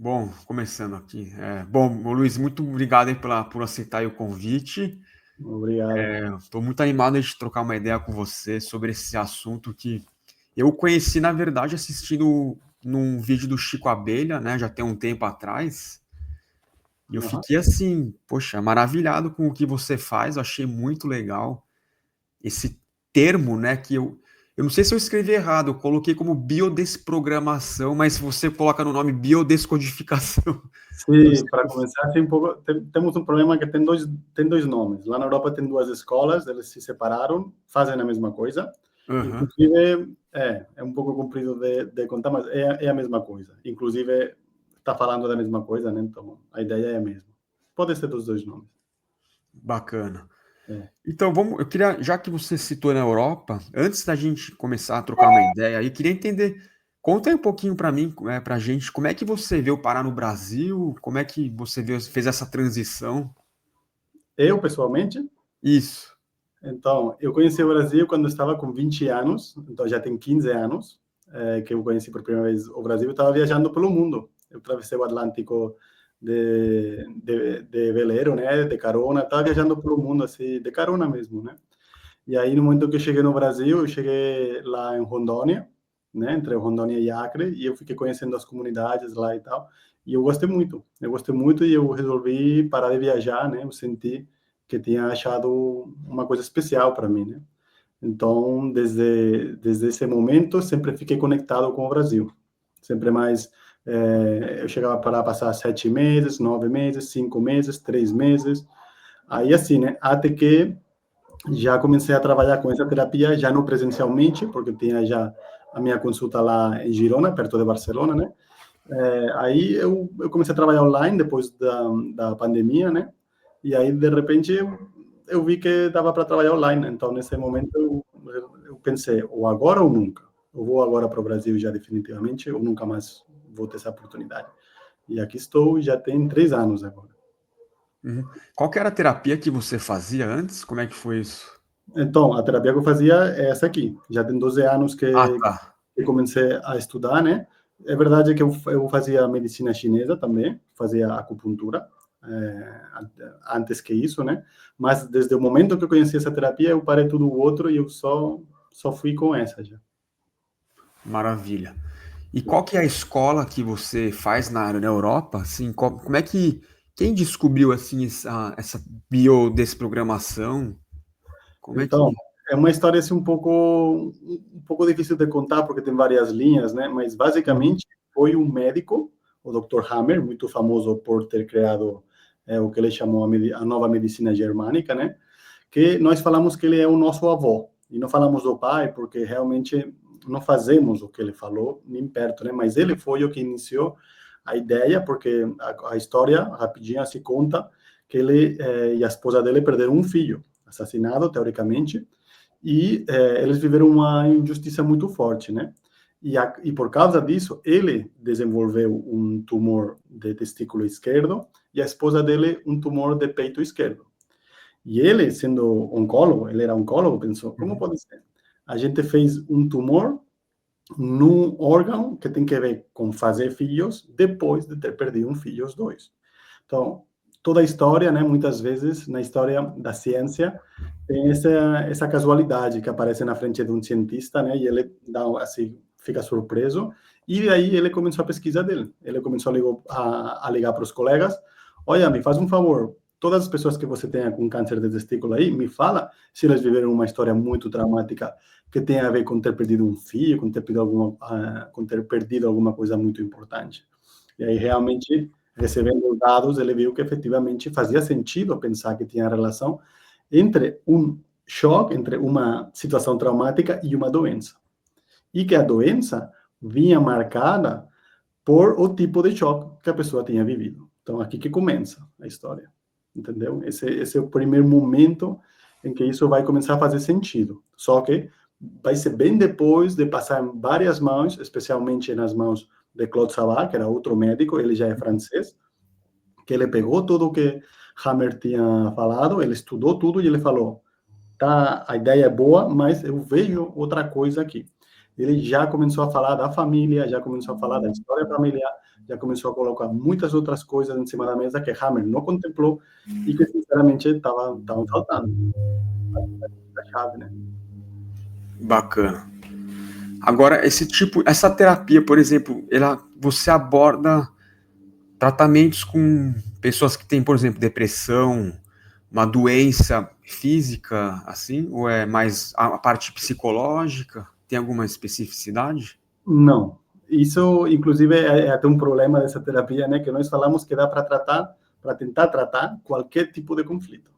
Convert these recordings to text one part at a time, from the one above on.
Bom, começando aqui. Bom, ô Luiz, muito obrigado aí por aceitar aí o convite. Obrigado. Estou muito animado de trocar uma ideia com você sobre esse assunto que eu conheci, na verdade, assistindo num vídeo do Chico Abelha, né? Já tem um tempo atrás. E eu Aham. fiquei assim, poxa, maravilhado com o que você faz. Eu achei muito legal esse termo, né? Eu não sei se eu escrevi errado, eu coloquei como biodesprogramação, mas se você coloca no nome biodescodificação. Eu não Sim, sei para começar, assim, temos um problema que tem dois nomes. Lá na Europa tem duas escolas, eles se separaram, fazem a mesma coisa. Aham. Inclusive, é um pouco comprido de contar, mas é a mesma coisa. Inclusive, está falando da mesma coisa, né? Então, a ideia é a mesma. Pode ser dos dois nomes. Bacana. É. Então, eu queria, já que você citou na Europa, antes da gente começar a trocar uma ideia aí, queria entender, conta aí um pouquinho para mim, pra gente, como é que você veio parar no Brasil? Como é que você fez essa transição? Eu, pessoalmente, Isso. então, eu conheci o Brasil quando eu estava com 20 anos, então já tem 15 anos que eu conheci por primeira vez o Brasil. Eu estava viajando pelo mundo. Eu atravessei o Atlântico de veleiro, né, de carona. Estava viajando pelo mundo, assim, de carona mesmo, né? E aí, no momento que eu cheguei no Brasil, eu cheguei lá em Rondônia, né, entre Rondônia e Acre, e eu fiquei conhecendo as comunidades lá e tal. E eu gostei muito. Eu gostei muito e eu resolvi parar de viajar, né? Eu senti que tinha achado uma coisa especial para mim, né? Então, desde esse momento, sempre fiquei conectado com o Brasil. Sempre mais, eu chegava para passar 7 meses, 9 meses, 5 meses, 3 meses. Aí, assim, né? Até que já comecei a trabalhar com essa terapia, já não presencialmente, porque tinha já a minha consulta lá em Girona, perto de Barcelona, né? Aí eu comecei a trabalhar online depois da pandemia, né? E aí, de repente, eu vi que dava para trabalhar online. Então, nesse momento, eu pensei, ou agora ou nunca. Eu vou agora para o Brasil já definitivamente, ou nunca mais vou ter essa oportunidade. E aqui estou, já tem 3 anos agora. Uhum. Qual que era a terapia que você fazia antes? Como é que foi isso? Então, a terapia que eu fazia é essa aqui. Já tem 12 anos Ah, que, tá. que comecei a estudar, né? É verdade que eu fazia medicina chinesa também, fazia acupuntura, antes que isso, né? Mas desde o momento que eu conheci essa terapia, eu parei tudo o outro e eu só fui com essa já. Maravilha. E qual que é a escola que você faz na Europa? Assim, como é que quem descobriu assim essa biodesprogramação? Como é Então, que é uma história assim um pouco difícil de contar porque tem várias linhas, né? Mas Uhum. basicamente foi um médico, o Dr. Hammer, muito famoso por ter criado o que ele chamou a nova medicina germânica, né? Que nós falamos que ele é o nosso avô e não falamos do pai porque realmente não fazemos o que ele falou nem perto, né? Mas ele foi o que iniciou a ideia porque a história rapidinho se conta que ele e a esposa dele perderam um filho assassinado, teoricamente, e eles viveram uma injustiça muito forte, né? E por causa disso, ele desenvolveu um tumor de testículo esquerdo e a esposa dele um tumor de peito esquerdo. E ele, sendo oncólogo, ele era oncólogo, pensou, como Uhum. pode ser? A gente fez um tumor num órgão que tem que ver com fazer filhos depois de ter perdido um filho, os dois. Então, toda a história, né, muitas vezes, na história da ciência, tem essa casualidade que aparece na frente de um cientista, né, e ele dá, assim, fica surpreso, e aí ele começou a pesquisa dele. Ele começou a ligar para os colegas, olha, me faz um favor, todas as pessoas que você tenha com câncer de testículo aí, me fala se eles viveram uma história muito traumática que tem a ver com ter perdido um filho, com ter perdido alguma coisa muito importante. E aí, realmente, recebendo os dados, ele viu que efetivamente fazia sentido pensar que tinha relação entre um choque, entre uma situação traumática e uma doença. E que a doença vinha marcada por o tipo de choque que a pessoa tinha vivido. Então, aqui que começa a história, entendeu? Esse é o primeiro momento em que isso vai começar a fazer sentido. Só que vai ser bem depois de passar em várias mãos, especialmente nas mãos de Claude Savart, que era outro médico, ele já é francês, que ele pegou tudo o que Hammer tinha falado, ele estudou tudo e ele falou, tá, a ideia é boa, mas eu vejo outra coisa aqui. ele já começou a falar da família, já começou a falar da história familiar, já começou a colocar muitas outras coisas em cima da mesa que Hammer não contemplou e que, sinceramente, estavam faltando. A chave, né? Bacana. Agora, essa terapia, por exemplo, você aborda tratamentos com pessoas que têm, por exemplo, depressão, uma doença física, assim, ou é mais a parte psicológica? Tem alguma especificidade? Não. Isso, inclusive, é até um problema dessa terapia, né? Que nós falamos que dá para tratar, para tentar tratar qualquer tipo de conflito.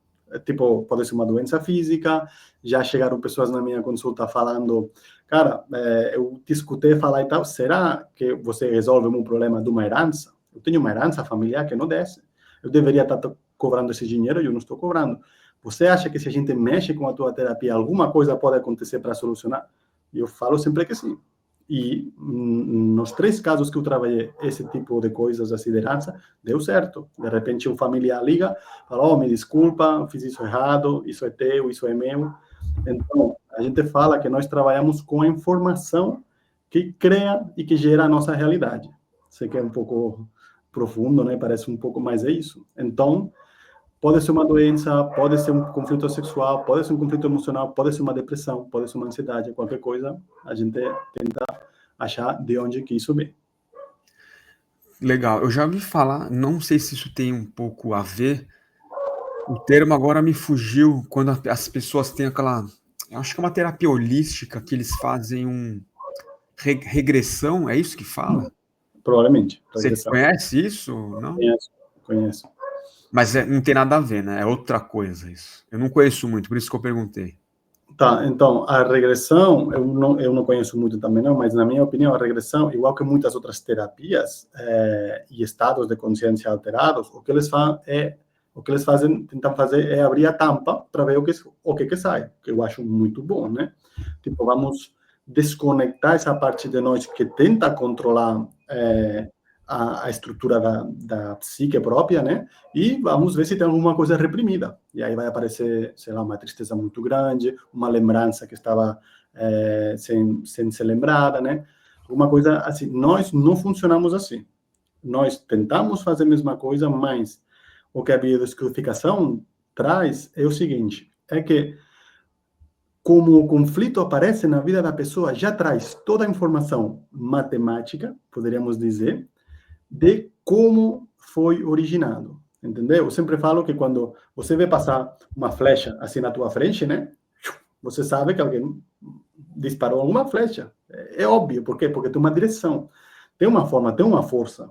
Tipo, pode ser uma doença física. Já chegaram pessoas na minha consulta falando, cara, eu te escutei falar e tal, será que você resolve um problema de uma herança? Eu tenho uma herança familiar que não desce. Eu deveria estar cobrando esse dinheiro e eu não estou cobrando. Você acha que se a gente mexe com a tua terapia, alguma coisa pode acontecer para solucionar? E eu falo sempre que sim. E nos 3 casos que eu trabalhei esse tipo de coisas, assim, de herança, deu certo. De repente, um familiar liga, fala, oh, me desculpa, fiz isso errado, isso é teu, isso é meu. Então, a gente fala que nós trabalhamos com a informação que cria e que gera a nossa realidade. Sei que é um pouco profundo, né? Parece um pouco, mas é isso. Então, pode ser uma doença, pode ser um conflito sexual, pode ser um conflito emocional, pode ser uma depressão, pode ser uma ansiedade, qualquer coisa, a gente tenta achar de onde que isso vem. Legal. Eu já ouvi falar, não sei se isso tem um pouco a ver. O termo agora me fugiu quando as pessoas têm aquela. Eu acho que é uma terapia holística que eles fazem regressão, é isso que fala? Provavelmente, Você regressão. conhece isso? Não? Conheço. Mas não tem nada a ver, né? É outra coisa isso. Eu não conheço muito, por isso que eu perguntei. Tá, então, a regressão, eu não conheço muito também, não, mas na minha opinião, a regressão, igual que muitas outras terapias e estados de consciência alterados, o que eles fazem, tentam fazer é abrir a tampa para ver o que sai, que eu acho muito bom, né? Tipo, vamos desconectar essa parte de nós que tenta controlar a estrutura da psique própria, né? E vamos ver se tem alguma coisa reprimida. E aí vai aparecer, sei lá, uma tristeza muito grande, uma lembrança que estava sem ser lembrada, né? Alguma coisa assim. Nós não funcionamos assim. Nós tentamos fazer a mesma coisa, mas o que a biodescodificação traz é o seguinte, é que como o conflito aparece na vida da pessoa, já traz toda a informação matemática, poderíamos dizer, de como foi originado, entendeu? Eu sempre falo que quando você vê passar uma flecha assim na tua frente, né? Você sabe que alguém disparou alguma flecha. É óbvio, por quê? Porque tem uma direção, tem uma forma, tem uma força.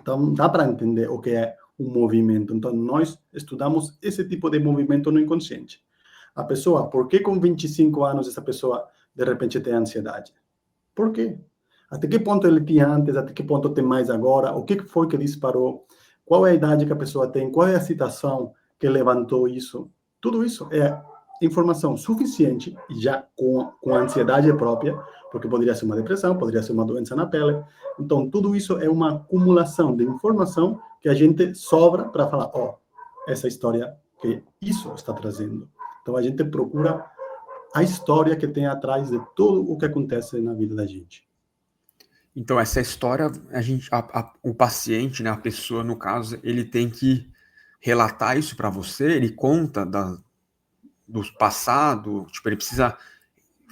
Então, dá para entender o que é um movimento. Então, nós estudamos esse tipo de movimento no inconsciente. A pessoa, por que com 25 anos essa pessoa, de repente, tem ansiedade? Por quê? Até que ponto ele tinha antes, até que ponto tem mais agora, o que foi que disparou, qual é a idade que a pessoa tem, qual é a situação que levantou isso. Tudo isso é informação suficiente, já com a ansiedade própria, porque poderia ser uma depressão, poderia ser uma doença na pele. Então, tudo isso é uma acumulação de informação que a gente sobra para falar, ó, essa história que isso está trazendo. Então, a gente procura a história que tem atrás de tudo o que acontece na vida da gente. Então, essa história, o paciente, né, a pessoa, no caso, ele tem que relatar isso para você, ele conta do passado, tipo, ele precisa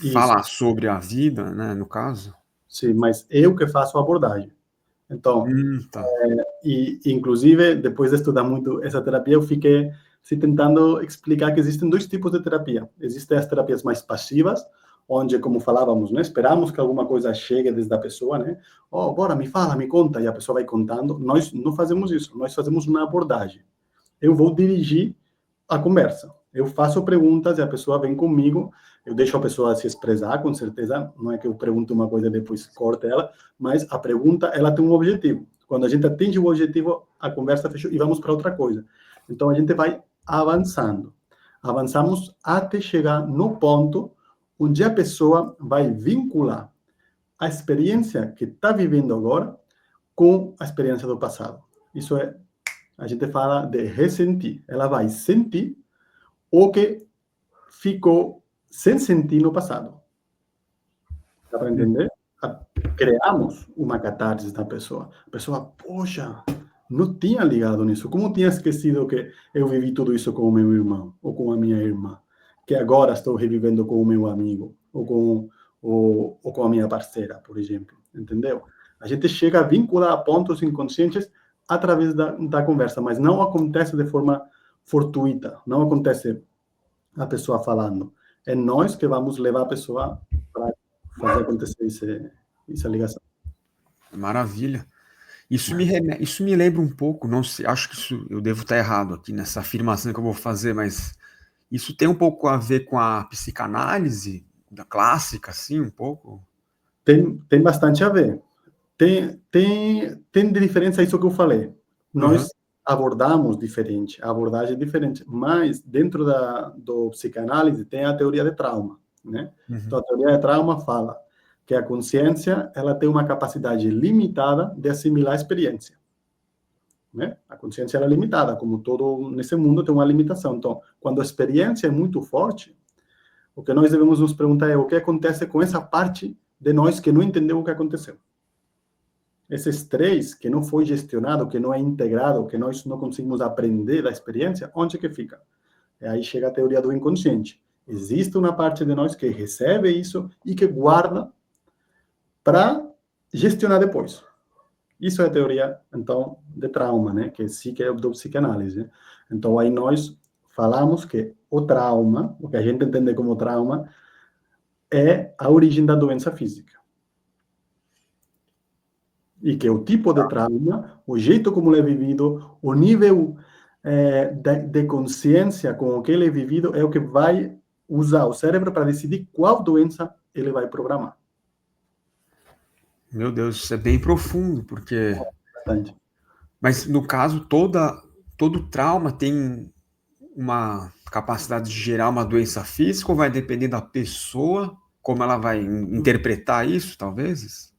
Isso, falar sobre a vida, né, no caso. sim, mas eu que faço a abordagem. Então, Tá. e inclusive, depois de estudar muito essa terapia, eu fiquei se tentando explicar que existem 2 tipos de terapia. Existem as terapias mais passivas, onde, como falávamos, né, esperamos que alguma coisa chegue desde a pessoa, né? Oh, bora, me fala, me conta, e a pessoa vai contando. Nós não fazemos isso, nós fazemos uma abordagem. Eu vou dirigir a conversa. Eu faço perguntas e a pessoa vem comigo, eu deixo a pessoa se expressar, com certeza, não é que eu pergunto uma coisa e depois corto ela, mas a pergunta, ela tem um objetivo. Quando a gente atinge o objetivo, a conversa fechou e vamos para outra coisa. Então, a gente vai avançando. Avançamos até chegar no ponto onde a pessoa vai vincular a experiência que está vivendo agora com a experiência do passado. Isso é, a gente fala de ressentir. Ela vai sentir o que ficou sem sentir no passado. Dá para entender? Criamos uma catarse na pessoa. A pessoa, poxa, não tinha ligado nisso. Como tinha esquecido que eu vivi tudo isso com o meu irmão ou com a minha irmã, que agora estou revivendo com o meu amigo ou com a minha parceira, por exemplo. Entendeu? A gente chega a vincular pontos inconscientes através da conversa, mas não acontece de forma fortuita, não acontece a pessoa falando. É nós que vamos levar a pessoa para fazer acontecer essa ligação. Maravilha. Isso me lembra um pouco, não sei, acho que eu devo estar errado aqui nessa afirmação que eu vou fazer, mas isso tem um pouco a ver com a psicanálise da clássica, assim, um pouco? Tem bastante a ver. Tem de diferença isso que eu falei. Nós abordamos diferente, a abordagem é diferente, mas dentro do psicanálise tem a teoria de trauma, né? Então, a teoria de trauma fala que a consciência ela tem uma capacidade limitada de assimilar a experiência, né? A consciência ela é limitada, como todo nesse mundo tem uma limitação. Então, quando a experiência é muito forte, o que nós devemos nos perguntar é o que acontece com essa parte de nós que não entendeu o que aconteceu. Esse estresse que não foi gestionado, que não é integrado, que nós não conseguimos aprender da experiência, onde que fica? E aí chega a teoria do inconsciente. Existe uma parte de nós que recebe isso e que guarda para gestionar depois. Isso é a teoria, então, de trauma, né? Que sim que é do psicanálise. Então, aí nós falamos que o trauma, o que a gente entende como trauma, é a origem da doença física. E que o tipo de trauma, o jeito como ele é vivido, o nível de consciência com o que ele é vivido é o que vai usar o cérebro para decidir qual doença ele vai programar. Meu Deus, isso é bem profundo, porque... Bastante. Mas, no caso, todo trauma tem uma capacidade de gerar uma doença física ou vai depender da pessoa, como ela vai interpretar isso, talvez?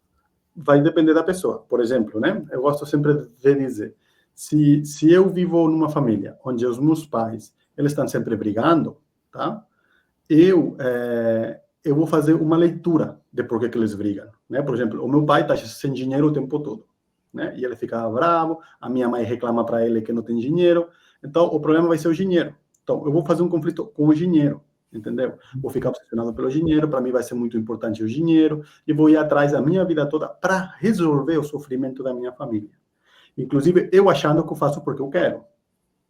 Vai depender da pessoa. Por exemplo, né? Eu gosto sempre de dizer, se eu vivo numa família onde os meus pais eles estão sempre brigando, tá? Eu vou fazer uma leitura de por que eles brigam, né? Por exemplo, o meu pai está sem dinheiro o tempo todo, né? E ele fica bravo, a minha mãe reclama para ele que não tem dinheiro, então o problema vai ser o dinheiro. Então, eu vou fazer um conflito com o dinheiro, entendeu? Vou ficar obsessionado pelo dinheiro, para mim vai ser muito importante o dinheiro, e vou ir atrás a minha vida toda para resolver o sofrimento da minha família. Inclusive, eu achando que eu faço porque eu quero.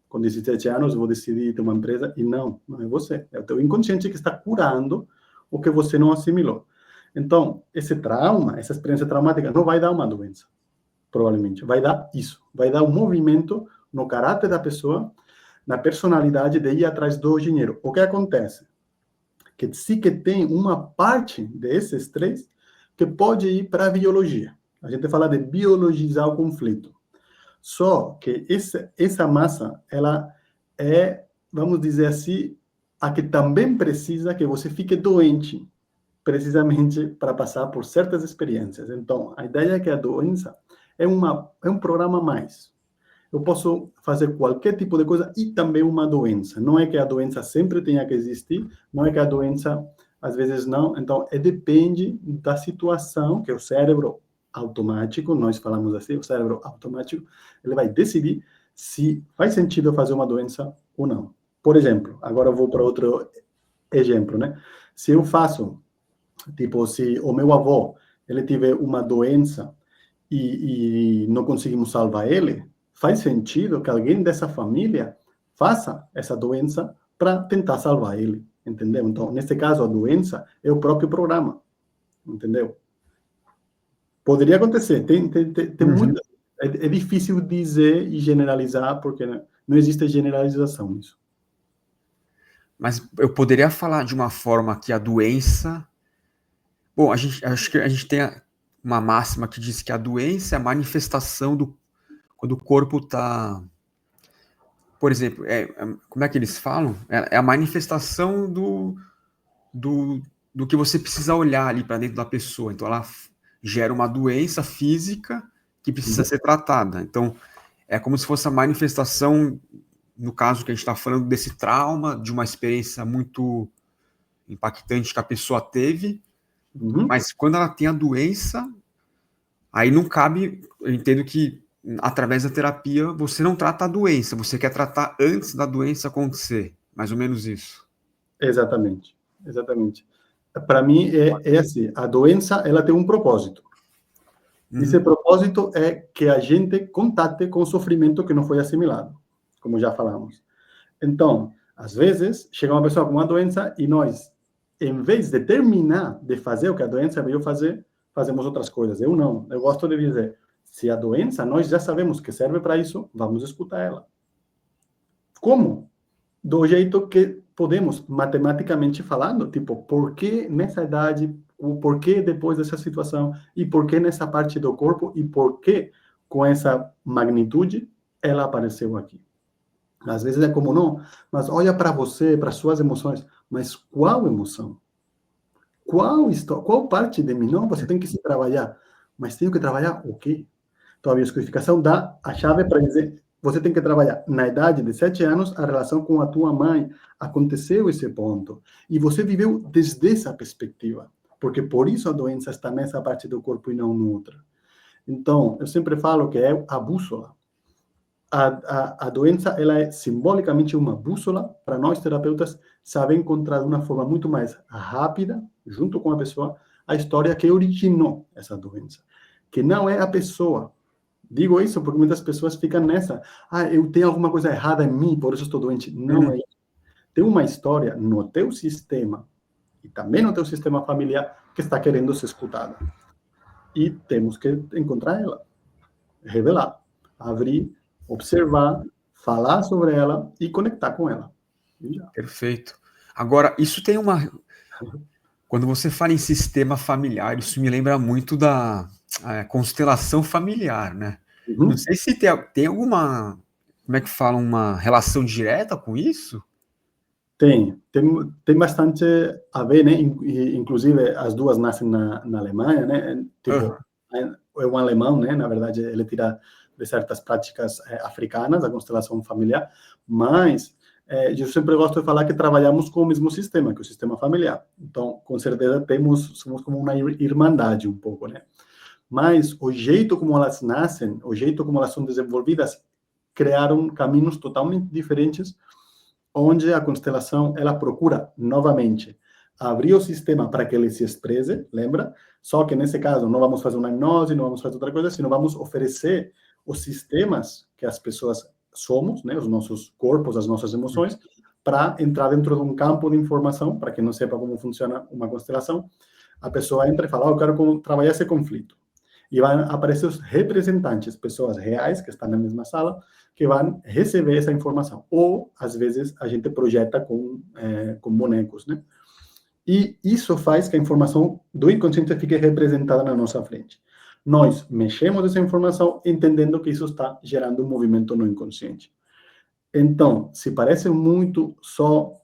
Com 17 anos, eu vou decidir ter uma empresa, e não é você. É o teu inconsciente que está curando o que você não assimilou. Então, esse trauma, essa experiência traumática, não vai dar uma doença, provavelmente. Vai dar isso. Vai dar um movimento no caráter da pessoa, na personalidade de ir atrás do dinheiro. O que acontece? Que sim que tem uma parte desse estresse que pode ir para a biologia. A gente fala de biologizar o conflito. Só que essa massa, ela é, vamos dizer assim, a que também precisa que você fique doente, precisamente para passar por certas experiências. Então, a ideia é que a doença é um programa a mais. Eu posso fazer qualquer tipo de coisa e também uma doença. Não é que a doença sempre tenha que existir, não é que a doença, às vezes, não. Então, depende da situação que o cérebro automático, nós falamos assim, o cérebro automático, ele vai decidir se faz sentido fazer uma doença ou não. Por exemplo, agora eu vou para outro exemplo, né? Se eu faço, tipo, se o meu avô, ele tiver uma doença e não conseguimos salvar ele, faz sentido que alguém dessa família faça essa doença para tentar salvar ele, entendeu? Então, nesse caso, a doença é o próprio programa, entendeu? Poderia acontecer, tem muita... É difícil dizer e generalizar, porque não existe generalização nisso. Mas eu poderia falar de uma forma que a doença... Bom, acho que a gente tem uma máxima que diz que a doença é a manifestação quando o corpo está... Por exemplo, como é que eles falam? É a manifestação do que você precisa olhar ali para dentro da pessoa. Então, ela gera uma doença física que precisa ser tratada. Então, é como se fosse a manifestação, no caso que a gente está falando, desse trauma, de uma experiência muito impactante que a pessoa teve, Uhum. Mas quando ela tem a doença, aí não cabe, eu entendo que através da terapia você não trata a doença, você quer tratar antes da doença acontecer, mais ou menos isso. Exatamente, exatamente. Para mim é assim, a doença ela tem um propósito. Esse Uhum. propósito é que a gente contate com o sofrimento que não foi assimilado, como já falamos. Então, às vezes, chega uma pessoa com uma doença e nós, em vez de terminar de fazer o que a doença veio fazer, fazemos outras coisas. Eu não. Eu gosto de dizer, se a doença, nós já sabemos que serve para isso, vamos escutar ela. Como? Do jeito que podemos, matematicamente falando, tipo, por que nessa idade, o porquê depois dessa situação, e por que nessa parte do corpo, e por que com essa magnitude ela apareceu aqui. Às vezes é como, não, mas olha para você, para suas emoções, mas qual emoção? Qual parte de mim? Não, você tem que se trabalhar, mas tenho que trabalhar o quê? Então, a bioscodificação dá a chave para dizer, você tem que trabalhar na idade de 7 anos, a relação com a tua mãe, aconteceu esse ponto, e você viveu desde essa perspectiva, porque por isso a doença está nessa parte do corpo e não noutra. Então, eu sempre falo que é a bússola. A doença, ela é simbolicamente uma bússola para nós terapeutas saber encontrar de uma forma muito mais rápida, junto com a pessoa, a história que originou essa doença. Que não é a pessoa. Digo isso porque muitas pessoas ficam nessa. Ah, eu tenho alguma coisa errada em mim, por isso estou doente. Não é. Tem uma história no teu sistema e também no teu sistema familiar que está querendo ser escutada. E temos que encontrar ela, revelar, abrir, observar, falar sobre ela e conectar com ela. E já. Perfeito. Agora, isso tem uma. Quando você fala em sistema familiar, isso me lembra muito da constelação familiar, né? Não Uhum. sei se tem alguma. Como é que fala? Uma relação direta com isso? Tem bastante a ver, né? Inclusive, as duas nascem na Alemanha, né? Tipo, Aham. é um alemão, né? Na verdade, ele tira de certas práticas africanas, a constelação familiar, mas eu sempre gosto de falar que trabalhamos com o mesmo sistema, que é o sistema familiar. Então, com certeza, somos como uma irmandade um pouco, né? Mas o jeito como elas nascem, o jeito como elas são desenvolvidas, criaram caminhos totalmente diferentes onde a constelação ela procura novamente abrir o sistema para que ele se expresse, lembra? Só que nesse caso não vamos fazer uma hipnose, não vamos fazer outra coisa, senão vamos oferecer os sistemas que as pessoas somos, né, os nossos corpos, as nossas emoções, para entrar dentro de um campo de informação, para quem não sepa como funciona uma constelação, a pessoa entra e fala, eu quero trabalhar esse conflito. E vão aparecer os representantes, pessoas reais que estão na mesma sala, que vão receber essa informação. Ou, às vezes, a gente projeta com bonecos, né? E isso faz que a informação do inconsciente fique representada na nossa frente. Nós mexemos essa informação entendendo que isso está gerando um movimento no inconsciente. Então, se parece muito só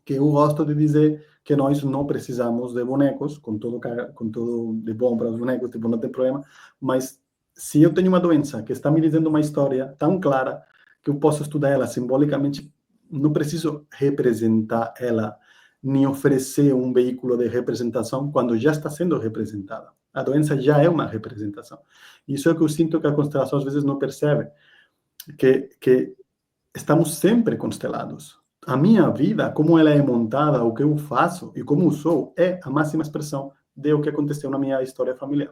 que eu gosto de dizer que nós não precisamos de bonecos, com todo de bom para os bonecos, tipo, não tem problema, mas se eu tenho uma doença que está me dizendo uma história tão clara que eu posso estudar ela simbolicamente, não preciso representar ela, nem oferecer um veículo de representação quando já está sendo representada. A doença já é uma representação. Isso é o que eu sinto que a constelação às vezes não percebe, que estamos sempre constelados. A minha vida, como ela é montada, o que eu faço e como eu sou, é a máxima expressão de o que aconteceu na minha história familiar.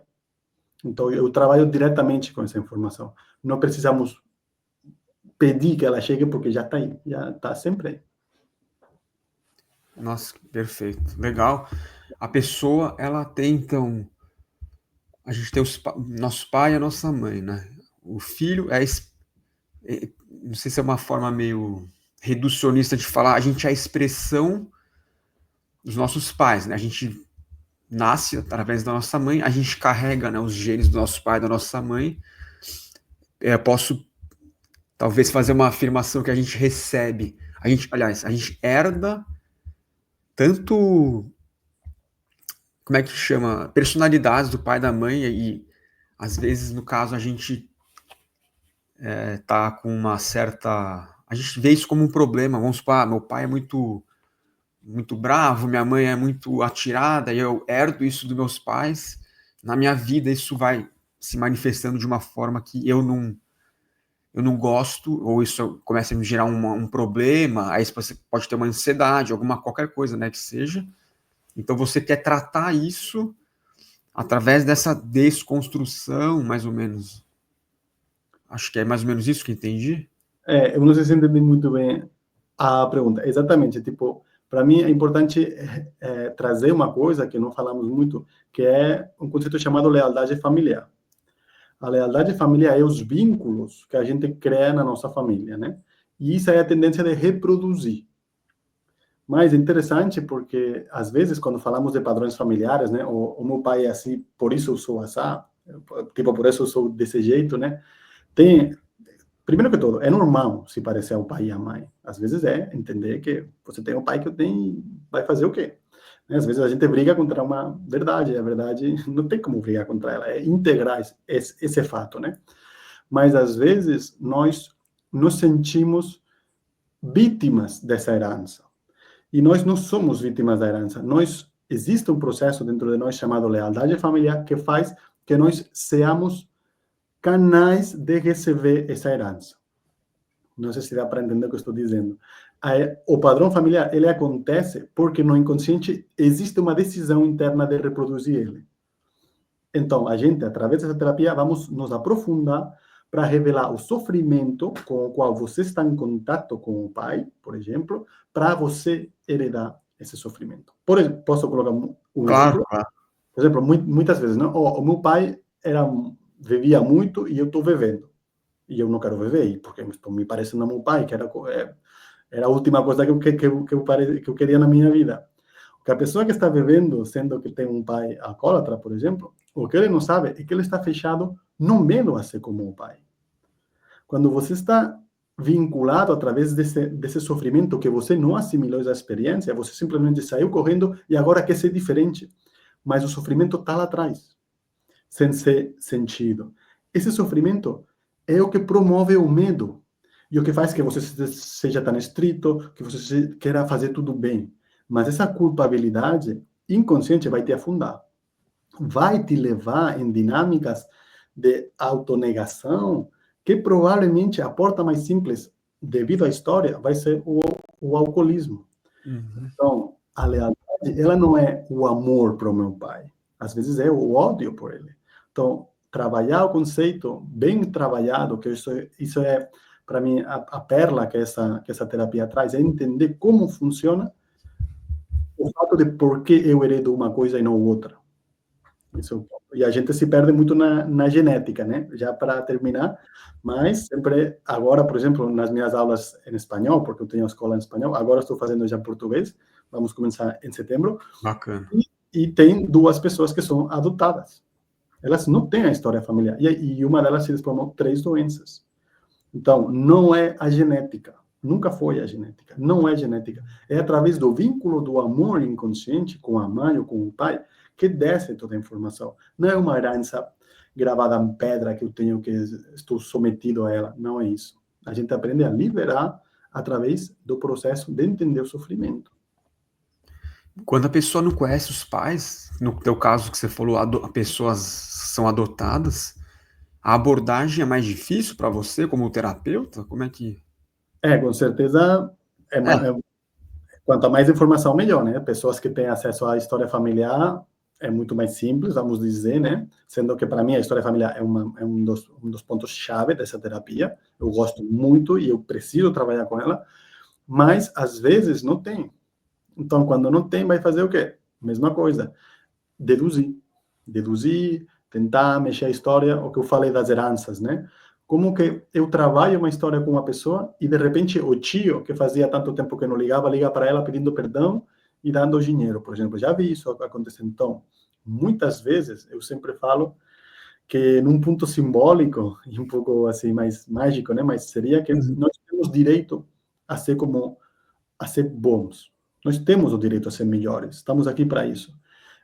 Então, eu trabalho diretamente com essa informação. Não precisamos pedir que ela chegue, porque já está aí, já está sempre aí. Nossa, perfeito. Legal. A pessoa, ela tem, então. A gente tem nosso pai e a nossa mãe, né? O filho não sei se é uma forma meio reducionista de falar, a gente é a expressão dos nossos pais, né? A gente nasce através da nossa mãe, a gente carrega, né, os genes do nosso pai e da nossa mãe. Posso talvez fazer uma afirmação que a gente recebe, aliás, a gente herda tanto, como é que chama, personalidades do pai e da mãe, e às vezes, no caso, a gente tá com uma certa. A gente vê isso como um problema. Vamos supor, meu pai é muito muito bravo, minha mãe é muito atirada, e eu herdo isso dos meus pais. Na minha vida, isso vai se manifestando de uma forma que eu não gosto, ou isso começa a me gerar um problema, aí você pode ter uma ansiedade, qualquer coisa, né, que seja. Então você quer tratar isso através dessa desconstrução, mais ou menos. Acho que é mais ou menos isso que entendi. Eu não sei se entendi muito bem a pergunta. Exatamente, tipo, para mim é importante trazer uma coisa que não falamos muito, que é um conceito chamado lealdade familiar. A lealdade familiar é os vínculos que a gente cria na nossa família, né? E isso é a tendência de reproduzir. Mas é interessante porque, às vezes, quando falamos de padrões familiares, né? O meu pai é assim, por isso eu sou assim, tipo, por isso eu sou desse jeito, né? Tem, primeiro que tudo, é normal se parecer ao pai e à mãe. Às vezes é entender que você tem um pai que eu tenho, vai fazer o quê? Né? Às vezes a gente briga contra uma verdade, a verdade não tem como brigar contra ela, é integrar esse fato, né? Mas às vezes nós nos sentimos vítimas dessa herança. E nós não somos vítimas da herança. Existe um processo dentro de nós chamado lealdade familiar que faz que nós seamos canais de receber essa herança. Não sei se dá para entender o que eu estou dizendo. O padrão familiar, ele acontece porque no inconsciente existe uma decisão interna de reproduzir ele. Então, a gente, através dessa terapia, vamos nos aprofundar para revelar o sofrimento com o qual você está em contato com o pai, por exemplo, para você heredar esse sofrimento. Por exemplo, posso colocar um Claro, exemplo? claro. Por exemplo, muitas vezes, não? O meu pai vivia muito e eu estou vivendo. E eu não quero viver, porque estou me parecendo ao meu pai, que era a última coisa que eu queria na minha vida. Porque a pessoa que está vivendo, sendo que tem um pai alcoólatra, por exemplo, o que ele não sabe é que ele está fechado no medo a ser como o pai. Quando você está vinculado através desse sofrimento que você não assimilou essa experiência, você simplesmente saiu correndo e agora quer ser diferente. Mas o sofrimento está lá atrás, sem ser sentido. Esse sofrimento é o que promove o medo e o que faz que você seja tão estrito, que você queira fazer tudo bem. Mas essa culpabilidade inconsciente vai te afundar. Vai te levar em dinâmicas de autonegação que provavelmente a porta mais simples, devido à história, vai ser o alcoolismo. Uhum. Então, a lealdade, ela não é o amor para o meu pai. Às vezes é o ódio por ele. Então, trabalhar o conceito bem trabalhado, que isso é para mim, a perla que essa terapia traz, é entender como funciona o fato de por que eu heredo uma coisa e não outra. Isso, e a gente se perde muito na genética, né? Já para terminar, mas sempre, agora, por exemplo, nas minhas aulas em espanhol, porque eu tenho escola em espanhol, agora estou fazendo já português, vamos começar em setembro, Bacana. e tem duas pessoas que são adotadas. Elas não têm a história familiar, e uma delas se transformou 3 doenças. Então, não é a genética. Nunca foi a genética. Não é genética. É através do vínculo do amor inconsciente com a mãe ou com o pai que desce toda a informação. Não é uma herança gravada em pedra que eu tenho que estou sometido a ela. Não é isso. A gente aprende a liberar através do processo de entender o sofrimento. Quando a pessoa não conhece os pais, no teu caso que você falou, pessoas são adotadas, a abordagem é mais difícil para você como terapeuta? Como é que... Com certeza, É, quanto mais informação, melhor, né? Pessoas que têm acesso à história familiar é muito mais simples, vamos dizer, né? Sendo que, para mim, a história familiar é um dos pontos-chave dessa terapia. Eu gosto muito e eu preciso trabalhar com ela, mas, às vezes, não tem. Então, quando não tem, vai fazer o quê? Mesma coisa. Deduzir. Deduzir, tentar mexer a história, o que eu falei das heranças, né? Como que eu trabalho uma história com uma pessoa e, de repente, o tio, que fazia tanto tempo que não ligava, liga para ela pedindo perdão e dando dinheiro, por exemplo. Já vi isso acontecer. Então, muitas vezes, eu sempre falo que, num ponto simbólico e um pouco assim mais mágico, né? Mas seria que uhum. nós temos direito a ser bons. Nós temos o direito a ser melhores. Estamos aqui para isso.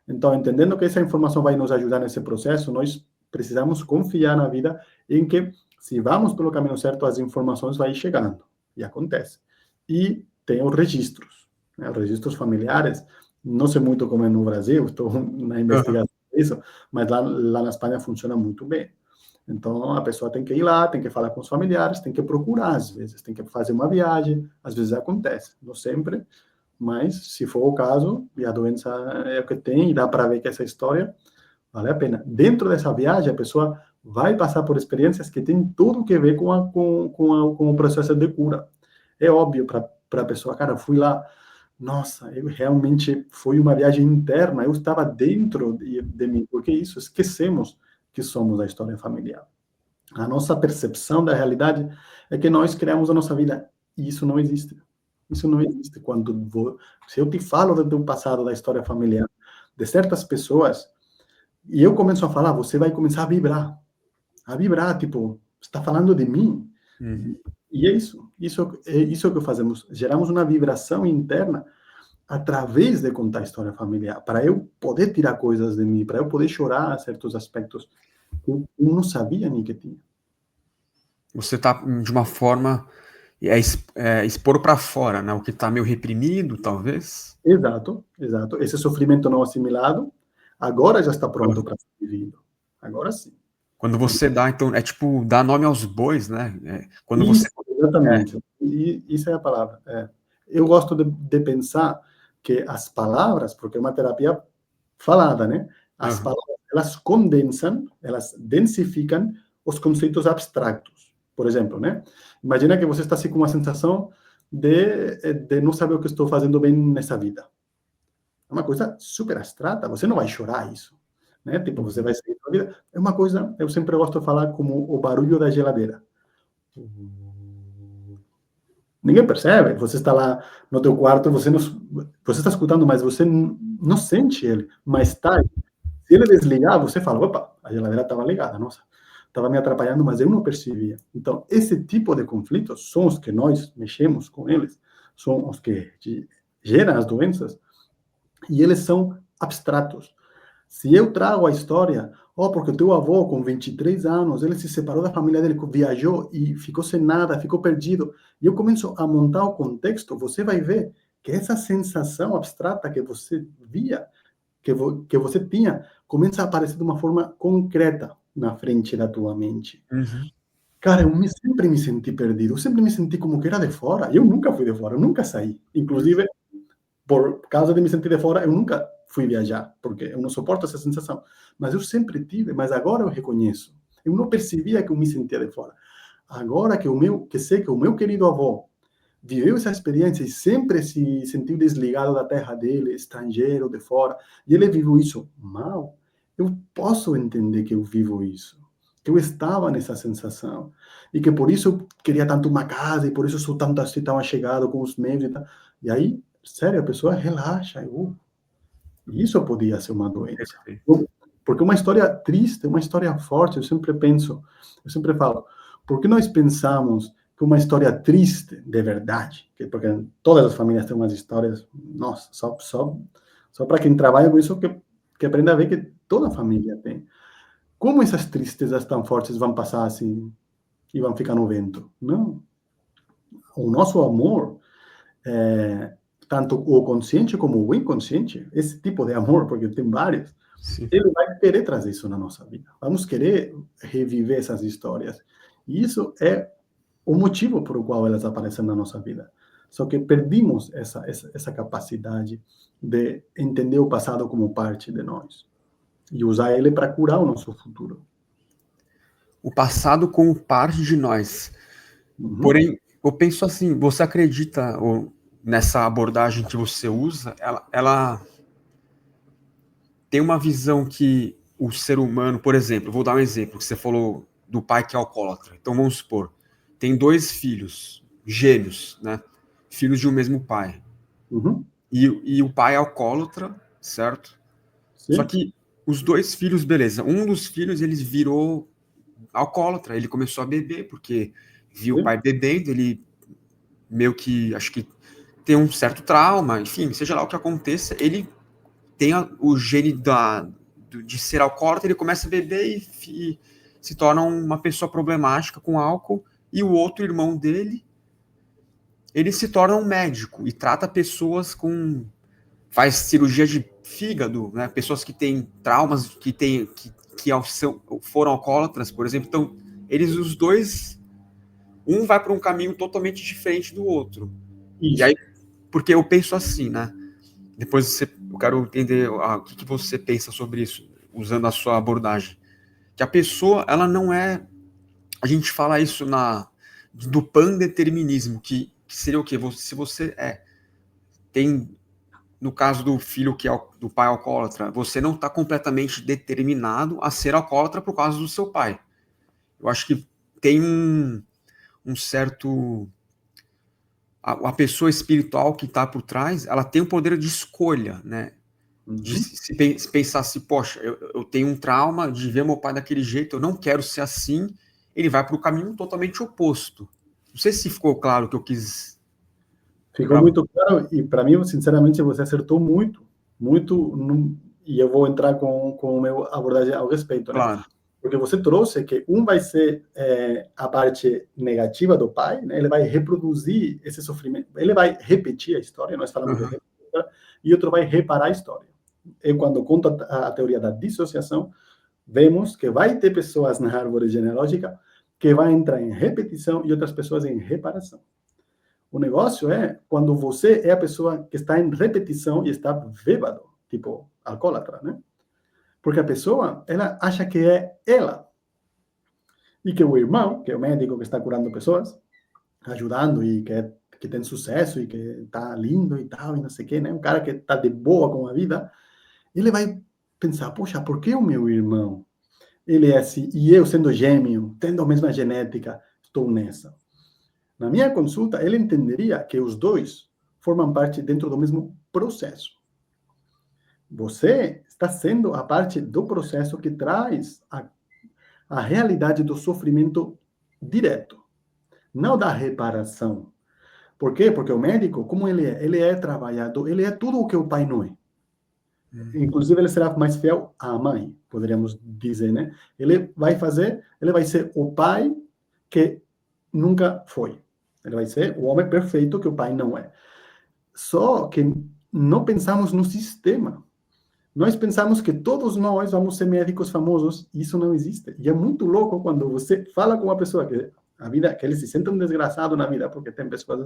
Então, entendendo que essa informação vai nos ajudar nesse processo, nós precisamos confiar na vida em que, se vamos pelo caminho certo, as informações vão chegando. E acontece. E tem os registros. né? Os registros familiares, não sei muito como é no Brasil, estou na Aham. investigação disso, mas lá na Espanha funciona muito bem. Então, a pessoa tem que ir lá, tem que falar com os familiares, tem que procurar, às vezes, tem que fazer uma viagem, às vezes acontece, não sempre, mas se for o caso, e a doença é o que tem, e dá para ver que essa história vale a pena. Dentro dessa viagem, a pessoa vai passar por experiências que têm tudo que ver com o processo de cura. É óbvio para a pessoa, cara, eu fui lá, nossa, eu realmente foi uma viagem interna, eu estava dentro de mim, porque isso, esquecemos que somos a história familiar. A nossa percepção da realidade é que nós criamos a nossa vida, e isso não existe. Isso não existe. Se eu te falo do teu passado, da história familiar, de certas pessoas, e eu começo a falar, você vai começar a vibrar, tipo, você está falando de mim. Uhum. E é isso que fazemos. Geramos uma vibração interna através de contar a história familiar, para eu poder tirar coisas de mim, para eu poder chorar certos aspectos que eu não sabia nem que tinha. Você tá de uma forma expor para fora, né? O que está meio reprimido, talvez. Exato, exato. Esse sofrimento não assimilado, agora já está pronto para ser vivido. Agora sim. Quando você dá, então, é tipo, dá nome aos bois, né? Quando você... Isso, exatamente. E isso é a palavra. É. Eu gosto de pensar que as palavras, porque é uma terapia falada, né? As Aham. palavras, elas condensam, elas densificam os conceitos abstratos. Por exemplo, né? Imagina que você está assim com uma sensação de não saber o que estou fazendo bem nessa vida. É uma coisa super abstrata, você não vai chorar isso, né? Tipo, você vai seguir sua vida. É uma coisa, eu sempre gosto de falar como o barulho da geladeira. Ninguém percebe. Você está lá no teu quarto, você está escutando, mas você não sente ele. Mas está. Se ele desligar, você fala, opa, a geladeira estava ligada, nossa, estava me atrapalhando, mas eu não percebia. Então, esse tipo de conflitos são os que nós mexemos com eles, são os que geram as doenças, e eles são abstratos. Se eu trago a história, porque o teu avô, com 23 anos, ele se separou da família dele, viajou e ficou sem nada, ficou perdido, e eu começo a montar o contexto, você vai ver que essa sensação abstrata que você via, que você tinha, começa a aparecer de uma forma concreta na frente da tua mente. Uhum. Cara, sempre me senti perdido, eu sempre me senti como que era de fora, eu nunca fui de fora, eu nunca saí. Inclusive, por causa de me sentir de fora, eu nunca fui viajar, porque eu não suporto essa sensação. Mas eu sempre tive, mas agora eu reconheço. Eu não percebia que eu me sentia de fora. Agora que sei que o meu querido avô viveu essa experiência e sempre se sentiu desligado da terra dele, estrangeiro, de fora, e ele viveu isso mal, eu posso entender que eu vivo isso, que eu estava nessa sensação, e que por isso eu queria tanto uma casa, e por isso eu sou tanto assim, tão chegado com os meus e tal. E aí, sério, a pessoa relaxa, isso podia ser uma doença. Perfeito. Porque uma história triste, uma história forte, eu sempre penso, eu sempre falo, por que nós pensamos que uma história triste, de verdade, porque todas as famílias têm umas histórias, nossa, só para quem trabalha com isso que aprenda a ver que toda família tem. Como essas tristezas tão fortes vão passar assim e vão ficar no vento? Não. O nosso amor, tanto o consciente como o inconsciente, esse tipo de amor, porque tem vários, Sim. ele vai querer trazer isso na nossa vida. Vamos querer reviver essas histórias. E isso é o motivo por qual elas aparecem na nossa vida. Só que perdimos essa capacidade de entender o passado como parte de nós e usar ele para curar o nosso futuro. O passado como parte de nós. Uhum. Porém, eu penso assim, você acredita nessa abordagem que você usa, ela tem uma visão que o ser humano, por exemplo, vou dar um exemplo, que você falou do pai que é alcoólatra. Então vamos supor, tem dois filhos, gêmeos, né? Filhos de um mesmo pai. Uhum. E o pai é alcoólatra, certo? Só Sim. que os dois filhos, beleza. Um dos filhos, ele virou alcoólatra. Ele começou a beber, porque viu o Sim. pai bebendo, ele meio que, acho que tem um certo trauma, enfim, seja lá o que aconteça, ele tem o gene de ser alcoólatra, ele começa a beber e se torna uma pessoa problemática com álcool, e o outro irmão dele, ele se torna um médico e trata pessoas com... faz cirurgia de fígado, né? Pessoas que têm traumas, foram alcoólatras, por exemplo. Então, eles, os dois, um vai para um caminho totalmente diferente do outro. Isso. E aí, porque eu penso assim, né? Depois eu quero entender o que você pensa sobre isso, usando a sua abordagem. Que a pessoa, ela não é... A gente fala isso do pandeterminismo, que seria o quê? Se você tem, no caso do filho que é do pai alcoólatra, você não está completamente determinado a ser alcoólatra por causa do seu pai. Eu acho que tem um certo... A pessoa espiritual que está por trás, ela tem o poder de escolha, né? De se pensar assim, poxa, eu tenho um trauma de ver meu pai daquele jeito, eu não quero ser assim, ele vai para o caminho totalmente oposto. Não sei se ficou claro o que eu quis... Ficou muito claro, e para mim, sinceramente, você acertou muito, e eu vou entrar com o meu abordagem ao respeito, né? Claro. Porque você trouxe que vai ser a parte negativa do pai, né? Ele vai reproduzir esse sofrimento, ele vai repetir a história, nós falamos de repetir, e outro vai reparar a história. E quando conta a teoria da dissociação, vemos que vai ter pessoas na árvore genealógica que vai entrar em repetição e outras pessoas em reparação. O negócio é quando você é a pessoa que está em repetição e está bêbado, tipo alcoólatra, né? Porque a pessoa, ela acha que é ela. E que o irmão, que é o médico que está curando pessoas, ajudando e que tem sucesso e que está lindo e tal, e não sei o quê, né? Um cara que está de boa com a vida, ele vai pensar, poxa, por que o meu irmão, ele é assim, e eu sendo gêmeo, tendo a mesma genética, estou nessa? Na minha consulta, ele entenderia que os dois formam parte dentro do mesmo processo. Você está sendo a parte do processo que traz a realidade do sofrimento direto, não da reparação. Por quê? Porque o médico, como ele é? Ele é trabalhador, ele é tudo o que o pai não é. Inclusive, ele será mais fiel à mãe, poderíamos dizer, né? Ele vai ser o pai que nunca foi. Ele vai ser o homem perfeito que o pai não é. Só que não pensamos no sistema. Nós pensamos que todos nós vamos ser médicos famosos, e isso não existe. E é muito louco quando você fala com uma pessoa que ele se sente um desgraçado na vida, porque tem pessoas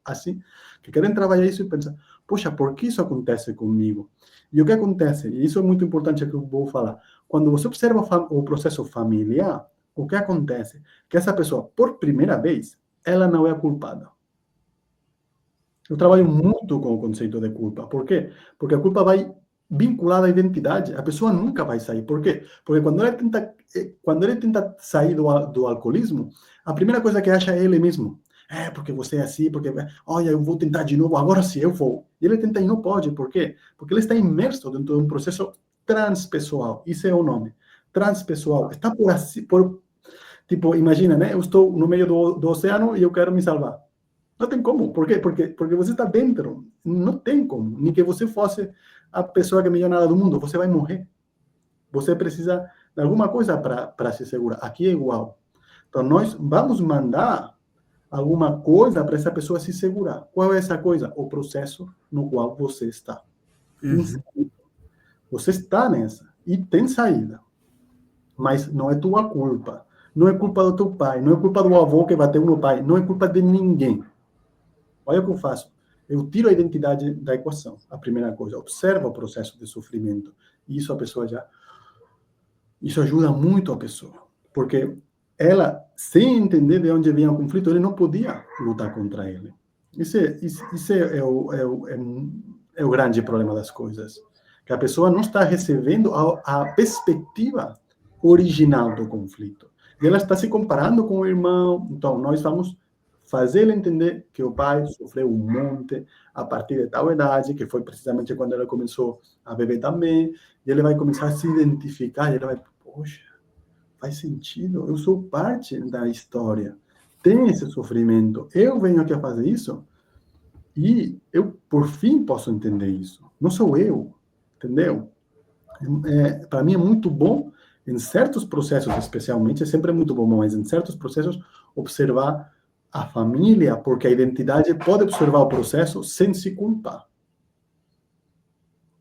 assim, que querem trabalhar isso e pensam, poxa, por que isso acontece comigo? E o que acontece, e isso é muito importante que eu vou falar, quando você observa o processo familiar, o que acontece? Que essa pessoa, por primeira vez, ela não é a culpada. Eu trabalho muito com o conceito de culpa. Por quê? Porque a culpa vai vinculada à identidade. A pessoa nunca vai sair. Por quê? Porque quando ele tenta sair do alcoolismo, a primeira coisa que acha é ele mesmo. Porque você é assim, porque, olha, eu vou tentar de novo, agora sim eu vou. E ele tenta e não pode. Por quê? Porque ele está imerso dentro de um processo transpessoal. Isso é o nome. Transpessoal. Está tipo, imagina, né? Eu estou no meio do oceano e eu quero me salvar. Não tem como. Por quê? Porque você está dentro. Não tem como. Nem que você fosse a pessoa que é milionária do mundo, você vai morrer. Você precisa de alguma coisa para se segurar. Aqui é igual. Então, nós vamos mandar alguma coisa para essa pessoa se segurar. Qual é essa coisa? O processo no qual você está. Você está nessa. E tem saída. Mas não é tua culpa. Não é culpa do teu pai. Não é culpa do avô que bateu no pai. Não é culpa de ninguém. Olha o que eu faço. Eu tiro a identidade da equação, a primeira coisa. Observa o processo de sofrimento. E isso a pessoa já... Isso ajuda muito a pessoa. Porque ela, sem entender de onde vem o conflito, ele não podia lutar contra ele. Isso é o grande problema das coisas. Que a pessoa não está recebendo a perspectiva original do conflito. E ela está se comparando com o irmão. Então, nós vamos fazer ele entender que o pai sofreu um monte a partir de tal idade, que foi precisamente quando ele começou a beber também, e ele vai começar a se identificar, e ele vai, poxa, faz sentido, eu sou parte da história, tem esse sofrimento, eu venho aqui a fazer isso, e eu, por fim, posso entender isso. Não sou eu, entendeu? Para mim é muito bom, em certos processos especialmente, é sempre muito bom, mas em certos processos, observar a família, porque a identidade pode observar o processo sem se culpar.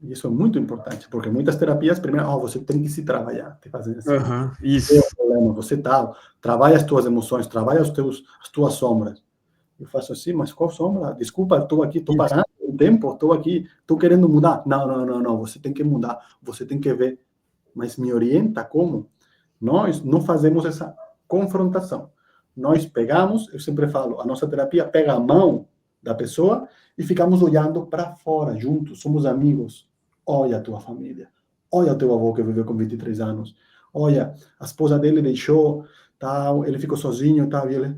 Isso é muito importante, porque muitas terapias, primeiro, você tem que se trabalhar, te fazem assim. É o Isso. problema, você trabalha as tuas emoções, trabalha as tuas sombras. Eu faço assim, mas qual sombra? Desculpa, estou aqui, estou Isso. parando o tempo, estou aqui, estou querendo mudar. Não, você tem que mudar, você tem que ver. Mas me orienta como? Nós não fazemos essa confrontação. Nós pegamos, eu sempre falo, a nossa terapia pega a mão da pessoa e ficamos olhando para fora, juntos, somos amigos. Olha a tua família, olha o teu avô que viveu com 23 anos, olha, a esposa dele deixou, tal, ele ficou sozinho, tal, e ele...